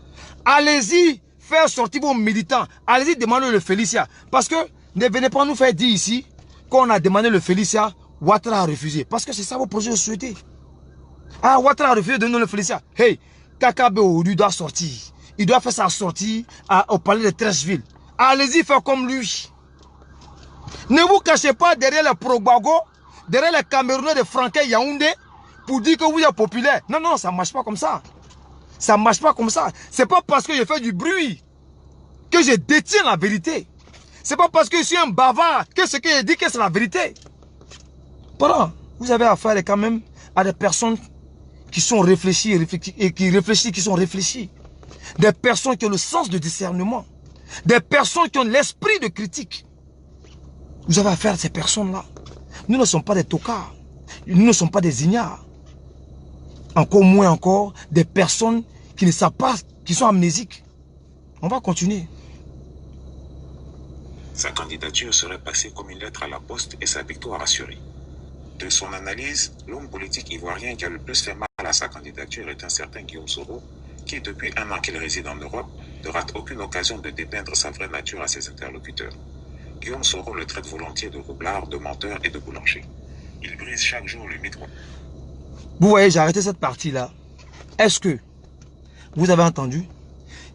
Allez-y, faire sortir vos militants. Allez-y, demandez le Félicia. Parce que ne venez pas nous faire dire ici qu'on a demandé le Félicia, Ouattara a refusé. Parce que c'est ça vos projets de société. Ah, Ouattara a refusé de donner le Félicia. Hey, Kakabe Odu doit sortir. Il doit faire sa sortie au palais de Treichville. Allez-y, faire comme lui. Ne vous cachez pas derrière les Probago, derrière les Camerounais de Franquet Yaoundé, pour dire que vous êtes populaire. Non, non, ça ne marche pas comme ça. Ça ne marche pas comme ça. Ce n'est pas parce que je fais du bruit que je détiens la vérité. Ce n'est pas parce que je suis un bavard que ce que je dis que c'est la vérité. Voilà, vous avez affaire quand même à des personnes qui sont réfléchies et qui sont réfléchies. Des personnes qui ont le sens de discernement. Des personnes qui ont l'esprit de critique. Vous avez affaire à ces personnes-là. Nous ne sommes pas des tocards. Nous ne sommes pas des ignares. Encore moins encore des personnes qui ne savent pas, qui sont amnésiques. On va continuer. Sa candidature serait passée comme une lettre à la poste et sa victoire assurée. De son analyse, l'homme politique ivoirien qui a le plus fait mal à sa candidature est un certain Guillaume Soro, qui depuis un an qu'il réside en Europe, ne rate aucune occasion de dépeindre sa vraie nature à ses interlocuteurs. Guillaume Soro le traite volontiers de roublard, de menteur et de boulanger. Il brise chaque jour le mythe. Vous voyez, j'ai arrêté cette partie-là. Est-ce que vous avez entendu?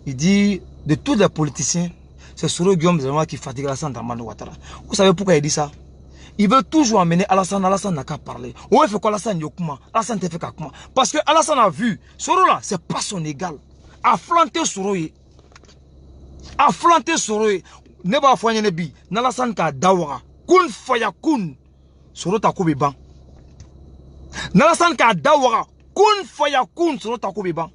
Il dit, de tous les politiciens, c'est Soro Guillaume Zema qui fatigue Alassane Dramane Ouattara. Vous savez pourquoi il dit ça? Il veut toujours amener Alassane. Alassane n'a qu'à parler. Ouais, il fait quoi Alassane Yokuma? Alassane te fait quoi? Parce que Alassane a vu, Soro là, c'est pas son égal. A flanté Soro. A flanté Soro. Ne va foyer ne bi. N'Alassane ka dawara. Kun faya kun. Soro ta kobe ban. N'Alassane ka dawara. Kun faya kun. Soro ta kobe ban.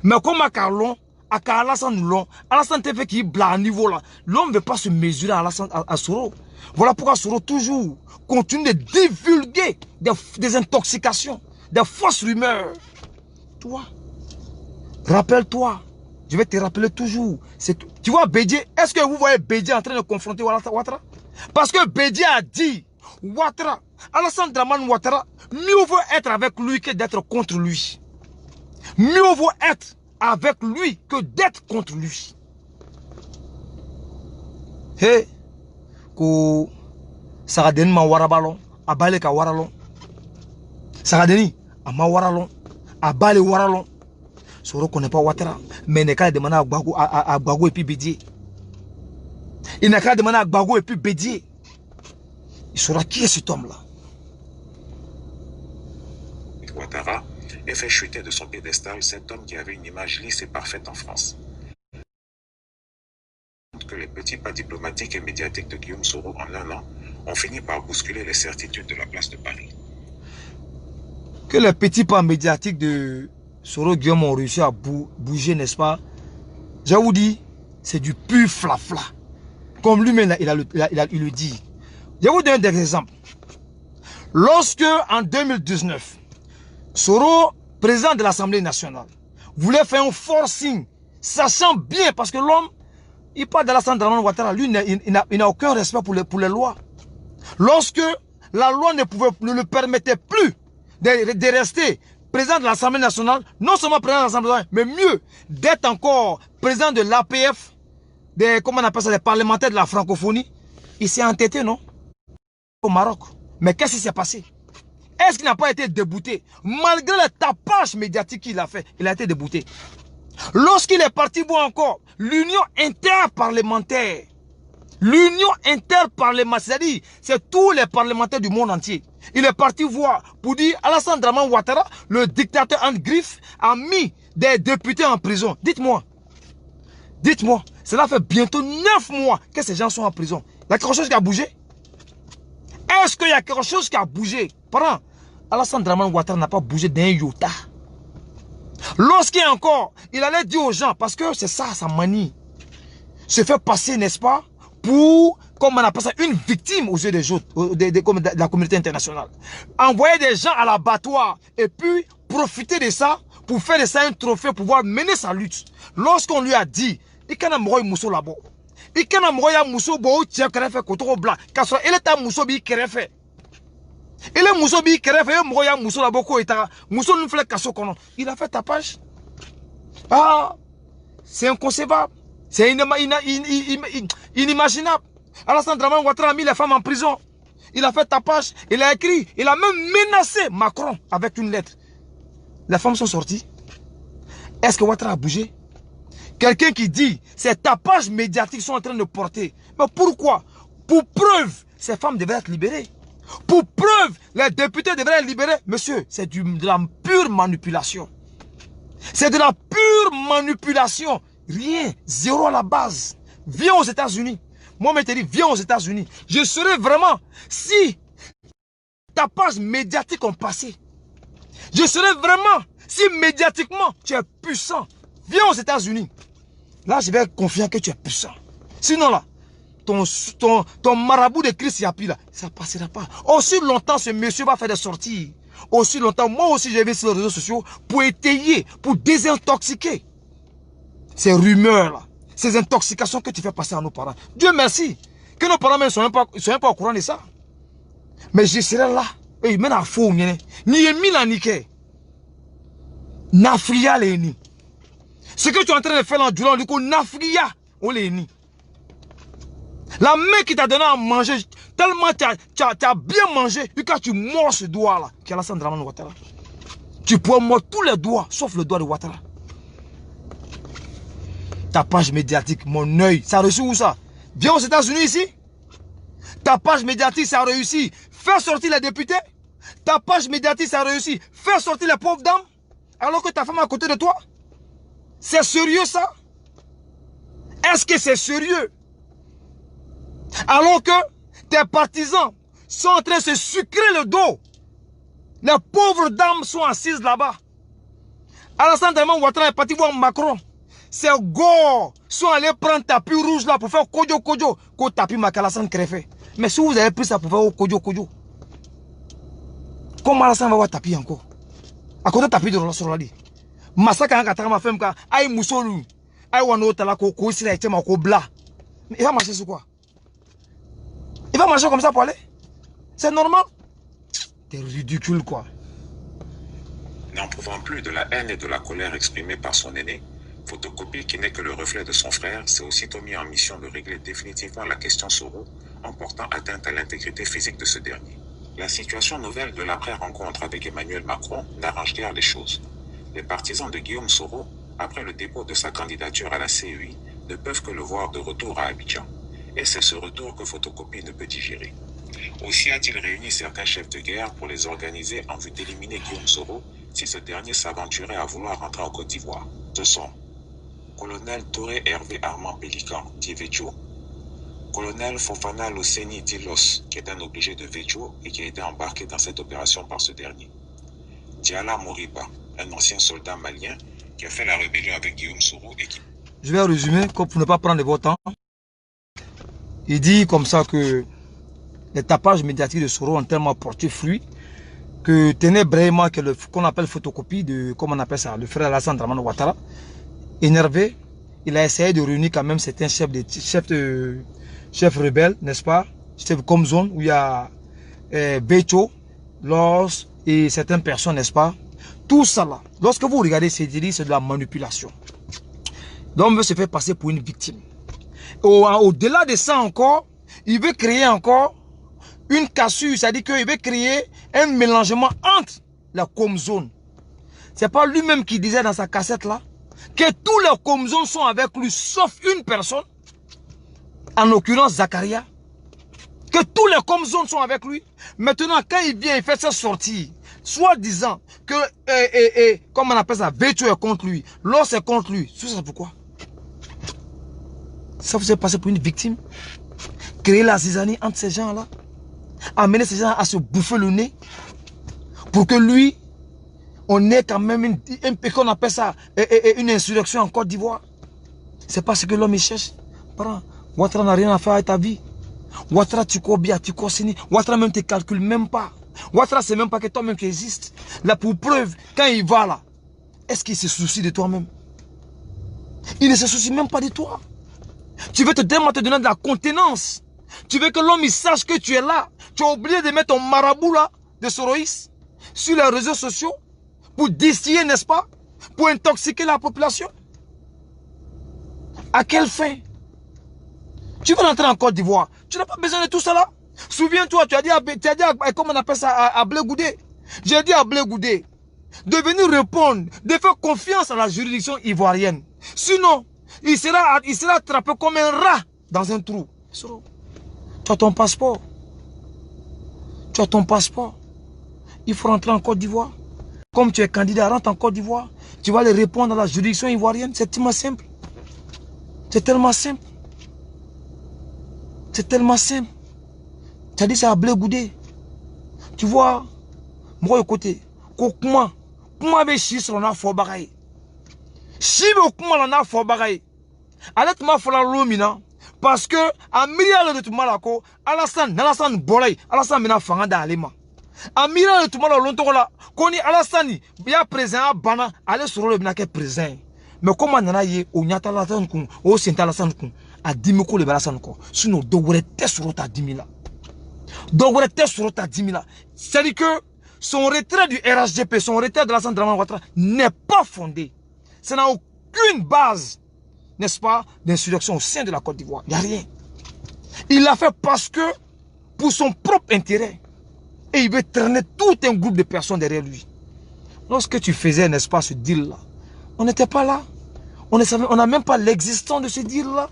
Mais comme à Carlon, à Alassane long, Alassane te fait qu'il bla à niveau là. L'homme ne veut pas se mesurer à Soro. Voilà pourquoi Soro toujours continue de divulguer des intoxications, des fausses rumeurs. Toi, rappelle-toi, je vais te rappeler toujours. Tu vois Bédié, est-ce que vous voyez Bédié en train de confronter Ouattara? Parce que Bédié a dit, Ouattara, Alassane Dramane Ouattara, mieux vaut être avec lui que d'être contre lui. Mieux vaut être avec lui que d'être contre lui. Hey, ko Saradeni ma warabalon, abale ka waralon. Saradeni, ama waralon, abale waralon. Soro connaît pas Ouattara, mais il n'a qu'à demander à Gbagbo et puis Bédié. Il n'a qu'à demander à Gbagbo et puis Bédié. Il saura qui est cet homme-là. Ouattara et fait chuter de son piédestal cet homme qui avait une image lisse et parfaite en France. Que les petits pas diplomatiques et médiatiques de Guillaume Soro en un an ont fini par bousculer les certitudes de la place de Paris. Que les petits pas médiatiques de Soro Guillaume ont réussi à bouger, n'est-ce pas? Je vous dis, c'est du pur flafla. Comme lui-même, il le dit. Je vous donne des exemples. Lorsque, en 2019, Soro, président de l'Assemblée nationale, voulait faire un forcing, sachant bien, parce que l'homme, il parle de l'Alassane Dramane Ouattara, lui, il n'a aucun respect pour les lois. Lorsque la loi ne le permettait plus de rester président de l'Assemblée nationale, non seulement président de l'Assemblée nationale, mais mieux, d'être encore président de l'APF, comment on appelle ça, des parlementaires de la francophonie, il s'est entêté, non? Au Maroc. Mais qu'est-ce qui s'est passé? Est-ce qu'il n'a pas été débouté? Malgré le tapage médiatique qu'il a fait, il a été débouté. Lorsqu'il est parti voir encore l'union interparlementaire, c'est-à-dire c'est tous les parlementaires du monde entier. Il est parti voir pour dire Alassane Dramane Ouattara, le dictateur en griffe, a mis des députés en prison. Dites-moi, cela fait bientôt 9 mois que ces gens sont en prison. Il y a quelque chose qui a bougé? Est-ce qu'il y a quelque chose qui a bougé? Pardon, Alassane Dramane Ouattara n'a pas bougé d'un iota. Lorsqu'il encore, il allait dire aux gens, parce que c'est ça sa manie, se fait passer, n'est-ce pas, pour, comme on appelle ça, une victime aux yeux des autres, de la communauté internationale. Envoyer des gens à l'abattoir et puis profiter de ça pour faire de ça un trophée, pour pouvoir mener sa lutte. Lorsqu'on lui a dit, il y a un mousso là-bas. Il y a un mousso qui a fait koto blanc. Car il est un mousso qui a fait. Il est mousso qui a fait. Il a mousso là-bas. Il a fait tapage. Ah, c'est inconcevable. C'est inimaginable. Alassane Dramane Ouattara a mis les femmes en prison. Il a fait tapage. Il a écrit. Il a même menacé Macron avec une lettre. Les femmes sont sorties. Est-ce que Ouattara a bougé? Quelqu'un qui dit ces tapages médiatiques sont en train de porter. Mais pourquoi? Pour preuve, ces femmes devraient être libérées. Pour preuve, les députés devraient être libérés. Monsieur, c'est de la pure manipulation. C'est de la pure manipulation. Rien, zéro à la base. Viens aux États-Unis. Moi, je te dis, viens aux États-Unis. Je serais vraiment, si tapages médiatiques ont passé, je serais vraiment, si médiatiquement tu es puissant, viens aux États-Unis. Là, je vais confier que tu es puissant. Sinon, là, ton marabout de Chris Yapi, là, ça ne passera pas. Aussi longtemps, ce monsieur va faire des sorties. Aussi longtemps, moi aussi, je vais sur les réseaux sociaux pour étayer, pour désintoxiquer ces rumeurs-là, ces intoxications que tu fais passer à nos parents. Dieu merci, que nos parents ne soient même pas au courant de ça. Mais je serai là. Et même à faux, ni la niqué. Nafria les ni. Ce que tu es en train de faire dans du coup, Nafria, on les ni. La main qui t'a donné à manger, tellement tu as bien mangé, et quand tu mords ce doigt-là, qui est Alassane Dramane Ouattara, tu pourrais mordre tous les doigts, sauf le doigt de Ouattara. Ta page médiatique, mon œil, ça a réussi où ça? Viens aux États-Unis ici. Ta page médiatique, ça a réussi. Faire sortir les députés. Ta page médiatique, ça a réussi. Faire sortir les pauvres dames. Alors que ta femme est à côté de toi. C'est sérieux ça? Est-ce que c'est sérieux? Alors que tes partisans sont en train de se sucrer le dos. Les pauvres dames sont assises là-bas. Alassane Dramane Ouattara est parti voir Macron. Ces gars sont allés prendre tapis rouge là pour faire kojo kojo. Ko tapis Alassane Krefé. Mais si vous avez pris ça pour faire kojo kojo, comment Alassane va voir tapis encore? À côté tapis de Roland Soroladi. Massacre en katama femme ka ay musolu. Ay wano tala ko si la etema ko bla. Il va marcher sur quoi? Il va marcher comme ça pour aller? C'est normal? T'es ridicule quoi. N'en pouvant plus de la haine et de la colère exprimée par son aîné, Photocopie, qui n'est que le reflet de son frère, s'est aussitôt mis en mission de régler définitivement la question Soro en portant atteinte à l'intégrité physique de ce dernier. La situation nouvelle de l'après-rencontre avec Emmanuel Macron n'arrange guère les choses. Les partisans de Guillaume Soro, après le dépôt de sa candidature à la CEI, ne peuvent que le voir de retour à Abidjan. Et c'est ce retour que Photocopie ne peut digérer. Aussi a-t-il réuni certains chefs de guerre pour les organiser en vue d'éliminer Guillaume Soro si ce dernier s'aventurait à vouloir rentrer en Côte d'Ivoire. Ce sont Colonel Touré Hervé Armand Pélican, Tievecho, Colonel Fofana Loseni Dilos, qui est un obligé de Vétio et qui a été embarqué dans cette opération par ce dernier. Diala Moriba, un ancien soldat malien qui a fait la rébellion avec Guillaume Soro et qui... Je vais résumer pour ne pas prendre votre temps. Il dit comme ça que les tapages médiatiques de Soro ont tellement porté fruit que Téné Brahima, qu'on appelle photocopie de, comment on appelle ça, le frère Alassane Dramane Ouattara, énervé, il a essayé de réunir quand même certains chefs rebelles, n'est-ce pas, chefs comme zone, où il y a Beto, Los et certaines personnes, n'est-ce pas. Tout ça là, lorsque vous regardez ces délits, c'est de la manipulation. L'homme veut se faire passer pour une victime. Au-delà de ça encore, il veut créer encore une cassure, c'est-à-dire qu'il veut créer un mélangement entre la com-zone. C'est pas lui-même qui disait dans sa cassette là que tous les com-zones sont avec lui, sauf une personne, en l'occurrence Zakaria, que tous les com-zones sont avec lui. Maintenant, quand il vient, il fait sa sortie, soit disant que, comment on appelle ça, Vétio est contre lui, Los est contre lui. Tout ça pourquoi? Ça vous est passé pour une victime? Créer la zizanie entre ces gens-là? Amener ces gens à se bouffer le nez? Pour que lui, on ait quand même qu'on appelle ça une insurrection en Côte d'Ivoire. C'est pas ce que l'homme cherche. Prends. Ouattara n'a rien à faire avec ta vie. Ouattara, tu cours bien, tu cours signé. Ouattara même ne te calcule même pas. Ouattara, c'est même pas que toi-même qui existe. Là, pour preuve, quand il va là, est-ce qu'il se soucie de toi-même? Il ne se soucie même pas de toi. Tu veux te donner de la contenance. Tu veux que l'homme il sache que tu es là. Tu as oublié de mettre ton marabout là, de Soroïs, sur les réseaux sociaux, pour distiller, n'est-ce pas? Pour intoxiquer la population. À quelle fin? Tu veux rentrer en Côte d'Ivoire. Tu n'as pas besoin de tout ça là. Souviens-toi, tu as dit comment on appelle ça, à Blé Goudé. J'ai dit à Blé Goudé de venir répondre, de faire confiance à la juridiction ivoirienne. Sinon, il sera attrapé comme un rat dans un trou. Tu as ton passeport. Tu as ton passeport. Il faut rentrer en Côte d'Ivoire. Comme tu es candidat, rentre en Côte d'Ivoire. Tu vas aller répondre à la juridiction ivoirienne. C'est tellement simple. C'est tellement simple. C'est tellement simple. Tu as dit ça à Blé Goudé. Tu vois, moi au côté. Comment be shi sur la fo bagaille. Si be comment la fo bagaille. Alet ma fola lomina parce que a milliard de tout malako Alassane bolay Alassane mena fanga da alema. A milliard de tout malako lontola koni Alassane ya président bana aller sur le bina ke président. Mais comment nana ye o nyata Alassane kun o senta Alassane kun a 10 000 ko le Alassane ko. Sinon dogore te sur ta 10 000 là. Dogore te sur ta 10 000 là. C'est-à-dire que son retrait du RHDP, son retrait de Alassane Dramane Ouattara n'est pas fondé. Ça n'a aucune base, n'est-ce pas, d'insurrection au sein de la Côte d'Ivoire. Il n'y a rien. Il l'a fait parce que, pour son propre intérêt, et il veut traîner tout un groupe de personnes derrière lui. Lorsque tu faisais, n'est-ce pas, ce deal-là, on n'était pas là. On n'a même pas l'existence de ce deal-là.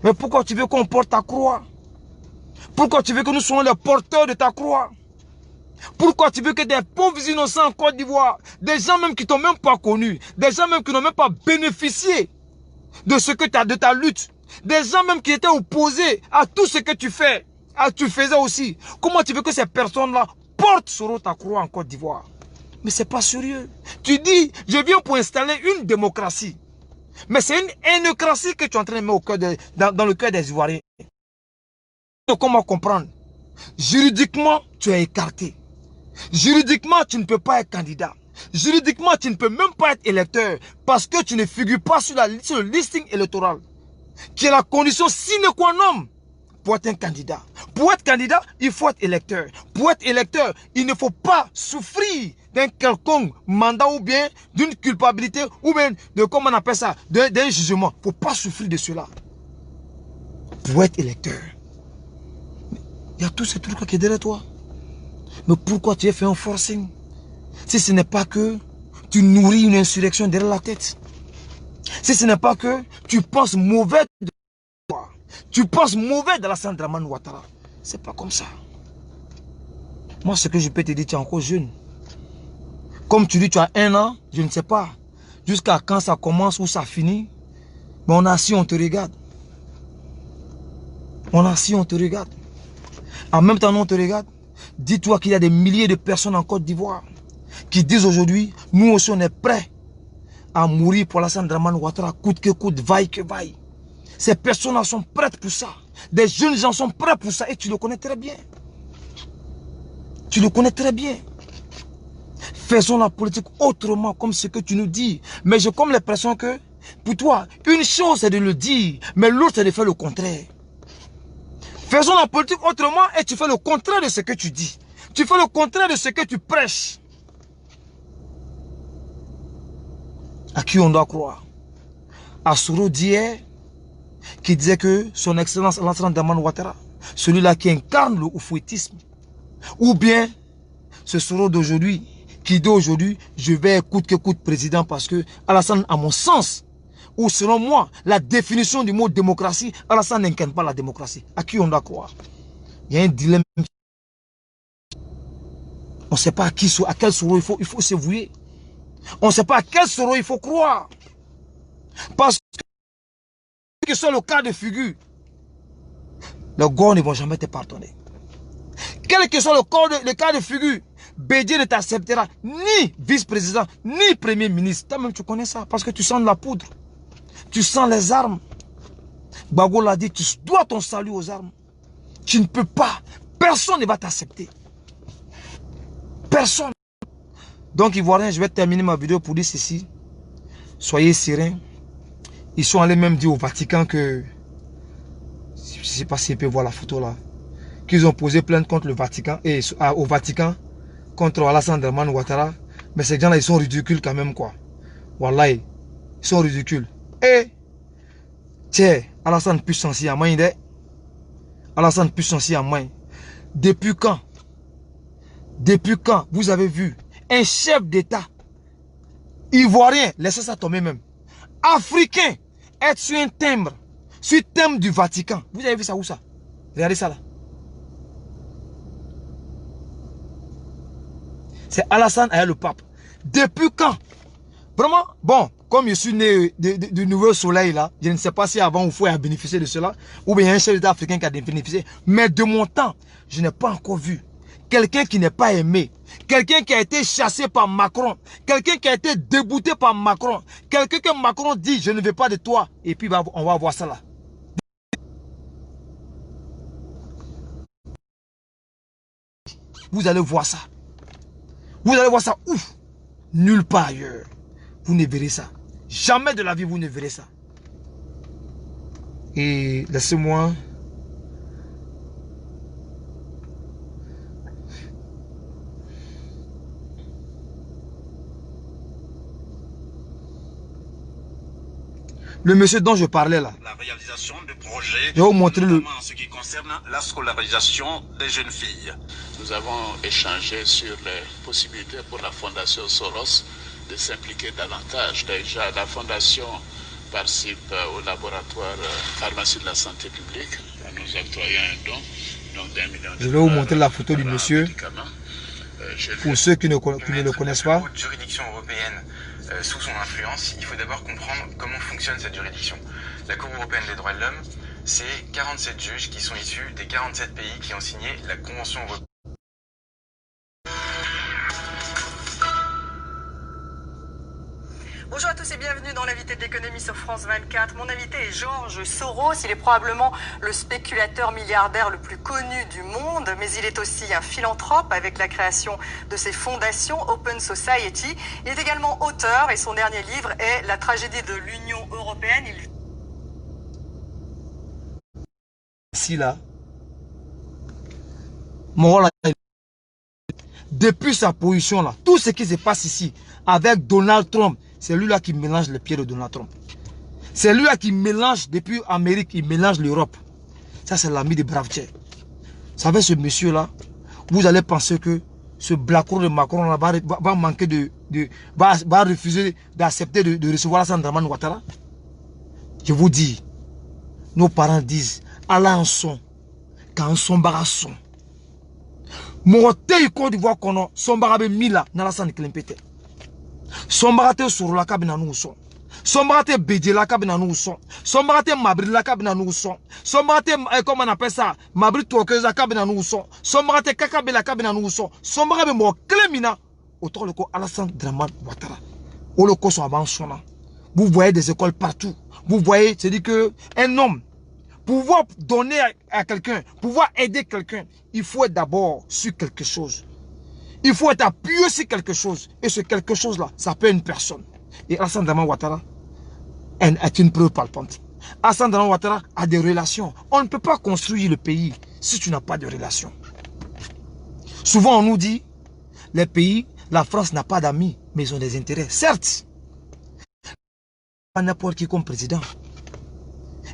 Mais pourquoi tu veux qu'on porte ta croix? Pourquoi tu veux que nous soyons les porteurs de ta croix? Pourquoi tu veux que des pauvres innocents en Côte d'Ivoire, des gens même qui t'ont même pas connu, des gens même qui n'ont même pas bénéficié de ce que de ta lutte, des gens même qui étaient opposés à tout ce que tu fais, tu faisais aussi. Comment tu veux que ces personnes-là portent sur ta croix en Côte d'Ivoire? Mais c'est pas sérieux. Tu dis, je viens pour installer une démocratie. Mais c'est une hainocratie que tu es en train de mettre dans le cœur des Ivoiriens. Comment comprendre? Juridiquement, tu es écarté. Juridiquement, tu ne peux pas être candidat. Juridiquement, tu ne peux même pas être électeur parce que tu ne figures pas sur le listing électoral, qui est la condition sine qua non pour être un candidat. Pour être candidat, il faut être électeur. Pour être électeur, il ne faut pas souffrir d'un quelconque mandat ou bien d'une culpabilité ou bien de, comment on appelle ça, d'un jugement. Il ne faut pas souffrir de cela. Pour être électeur. Il y a tous ces trucs qui sont derrière toi. Mais pourquoi tu as fait un forcing? Si ce n'est pas que tu nourris une insurrection derrière la tête. Si ce n'est pas que tu penses mauvais de toi. Tu penses mauvais de Alassane Dramane Ouattara. C'est pas comme ça. Moi, ce que je peux te dire, tu es encore jeune. Comme tu dis, tu as 1 an, je ne sais pas. Jusqu'à quand ça commence ou ça finit. Mais on est assis, on te regarde. On a assis, on te regarde. En même temps, nous, on te regarde. Dis-toi qu'il y a des milliers de personnes en Côte d'Ivoire qui disent aujourd'hui, nous aussi, on est prêts à mourir pour Alassane Dramane Ouattara, coûte que coûte, vaille que vaille. Ces personnes-là sont prêtes pour ça. Des jeunes gens sont prêts pour ça et tu le connais très bien. Tu le connais très bien. Faisons la politique autrement, comme ce que tu nous dis. Mais j'ai comme l'impression que, pour toi, une chose c'est de le dire, mais l'autre c'est de faire le contraire. Faisons la politique autrement et tu fais le contraire de ce que tu dis. Tu fais le contraire de ce que tu prêches. À qui on doit croire? À Soro d'hier, qui disait que son excellence Alassane Dramane Ouattara, celui-là qui incarne le oufouettisme, ou bien ce Soro d'aujourd'hui, qui dit aujourd'hui, je vais coûte que coûte président parce que Alassane, à mon sens, ou selon moi, la définition du mot démocratie, Alassane n'incarne pas la démocratie. À qui on doit croire? Il y a un dilemme. On ne sait pas à quel Soro il faut se vouer. On ne sait pas à quel Soro il faut croire. Parce que, quel que soit le cas de figure, les gars ne vont jamais te pardonner. Quel que soit le cas de figure, Bédié ne t'acceptera ni vice-président, ni premier ministre. Toi-même, tu connais ça parce que tu sens de la poudre. Tu sens les armes. Gbagbo l'a dit, tu dois ton salut aux armes. Tu ne peux pas. Personne ne va t'accepter. Personne. Donc, Ivoiriens, je vais terminer ma vidéo pour dire ceci. Soyez sereins. Ils sont allés même dire au Vatican que, je ne sais pas si on peut voir la photo là, qu'ils ont posé plainte contre le Vatican, et au Vatican, contre Alassane Dramane Ouattara. Mais ces gens-là, ils sont ridicules quand même, quoi. Wallah, ils sont ridicules. Et, tiens, Alassane puissance à main, Alassane puissance à main. Depuis quand vous avez vu un chef d'État ivoirien, laissez ça tomber même, africain, être sur un timbre du Vatican? Vous avez vu ça où ça? Regardez ça là. C'est Alassane et le pape. Depuis quand? Vraiment, bon, comme je suis né du nouveau soleil là, je ne sais pas si avant ou faut a bénéficié de cela, ou bien il y a un chef d'État africain qui a bénéficié. Mais de mon temps, je n'ai pas encore vu quelqu'un qui n'est pas aimé, quelqu'un qui a été chassé par Macron, quelqu'un qui a été débouté par Macron, quelqu'un que Macron dit, je ne veux pas de toi, et puis on va voir ça là. Vous allez voir ça. Vous allez voir ça où? Nulle part ailleurs. Vous ne verrez ça. Jamais de la vie, vous ne verrez ça. Et laissez-moi... Le monsieur dont je parlais là. La réalisation de projets, je vais vous montrer notamment en ce qui concerne la scolarisation des jeunes filles. Nous avons échangé sur les possibilités pour la Fondation Soros de s'impliquer davantage. Déjà, la Fondation participe au laboratoire pharmacie de la santé publique. Nous octroyons un don d'1 million de $. Je vais vous montrer la photo du monsieur. Pour ceux qui ne le connaissent pas. Juridiction européenne sous son influence, il faut d'abord comprendre comment fonctionne cette juridiction. La Cour européenne des droits de l'homme, c'est 47 juges qui sont issus des 47 pays qui ont signé la Convention européenne. Bonjour à tous et bienvenue dans l'invité de l'économie sur France 24. Mon invité est Georges Soros. Il est probablement le spéculateur milliardaire le plus connu du monde, mais il est aussi un philanthrope avec la création de ses fondations Open Society. Il est également auteur et son dernier livre est La tragédie de l'Union européenne. Ici là, mon rôle, depuis sa position là, tout ce qui se passe ici avec Donald Trump, c'est lui-là qui mélange les pieds de Donald Trump. C'est lui-là qui mélange, depuis l'Amérique, il mélange l'Europe. Ça, c'est l'ami de Bravtier. Vous savez, ce monsieur-là, vous allez penser que ce blacko de Macron là, va manquer va refuser d'accepter de recevoir Alassane Dramane Ouattara. Je vous dis, nos parents disent, Allah en son, quand son barason. Mon thé, Côte d'Ivoire, son barabe mila, Alassane Klempete. Son baraté sur la cabine à nous son. Sombrate Bédila Kabina nous son. Sombrate Mabrila Kabina nous son. Sombrate, comment on appelle ça? Mabri Tokeza Kabina nous son. Sombrate Kakabela Kabina nous son. Sombrate Mo Clemina. Autour le co Alassane Dramane Ouattara. Au loco sont avancés. Vous voyez des écoles partout. Vous voyez, c'est-à-dire que un homme, pouvoir donner à quelqu'un, pouvoir aider quelqu'un, il faut être d'abord sur quelque chose. Il faut être appuyé sur quelque chose. Et ce quelque chose-là, ça peut être une personne. Et Alassane Dramane Ouattara est une preuve palpante. Alassane Dramane Ouattara a des relations. On ne peut pas construire le pays si tu n'as pas de relations. Souvent, on nous dit, les pays, la France n'a pas d'amis, mais ils ont des intérêts. Certes, pas n'importe qui comme président.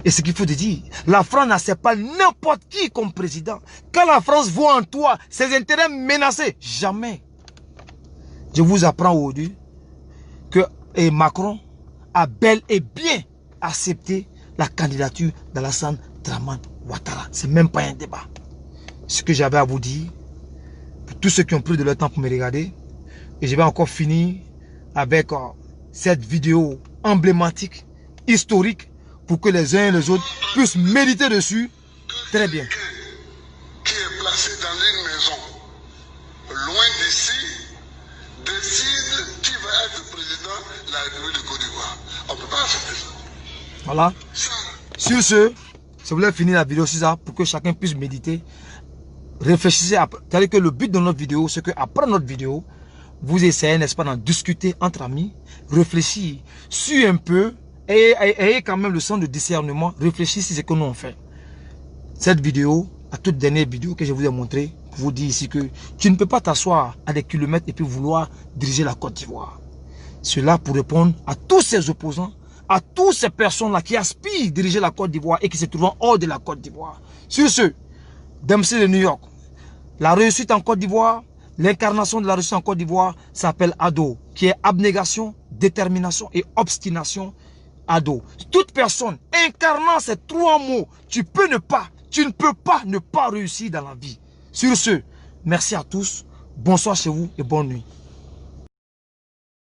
Et ce qu'il faut te dire, la France n'accepte pas n'importe qui comme président. Quand la France voit en toi ses intérêts menacés, jamais. Je vous apprends aujourd'hui que Macron a bel et bien accepté la candidature d'Alassane Dramane Ouattara. Ce n'est même pas un débat. Ce que j'avais à vous dire, pour tous ceux qui ont pris de leur temps pour me regarder, et je vais encore finir avec cette vidéo emblématique, historique, pour que les uns et les autres puissent méditer dessus. Très bien. Qui est placé dans une maison, loin d'ici, décide qui va être président de la République de Côte d'Ivoire. On ne peut pas accepter ça. Voilà. Sur ce, je voulais finir la vidéo sur ça pour que chacun puisse méditer. Réfléchissez. C'est-à-dire que le but de notre vidéo, c'est qu'après notre vidéo, vous essayez, n'est-ce pas, d'en discuter entre amis, réfléchir sur un peu, et ayez quand même le sens de discernement, réfléchissez sur ce que nous on fait. Cette vidéo, la toute dernière vidéo que je vous ai montrée, pour vous dire ici que tu ne peux pas t'asseoir à des kilomètres et puis vouloir diriger la Côte d'Ivoire. Cela pour répondre à tous ces opposants, à toutes ces personnes-là qui aspirent à diriger la Côte d'Ivoire et qui se trouvent hors de la Côte d'Ivoire. Sur ce, Dempsey de New York, la réussite en Côte d'Ivoire, l'incarnation de la réussite en Côte d'Ivoire s'appelle ADO, qui est abnégation, détermination et obstination. ADO. Toute personne incarnant ces trois mots, tu ne peux pas ne pas réussir dans la vie. Sur ce, merci à tous, bonsoir chez vous et bonne nuit.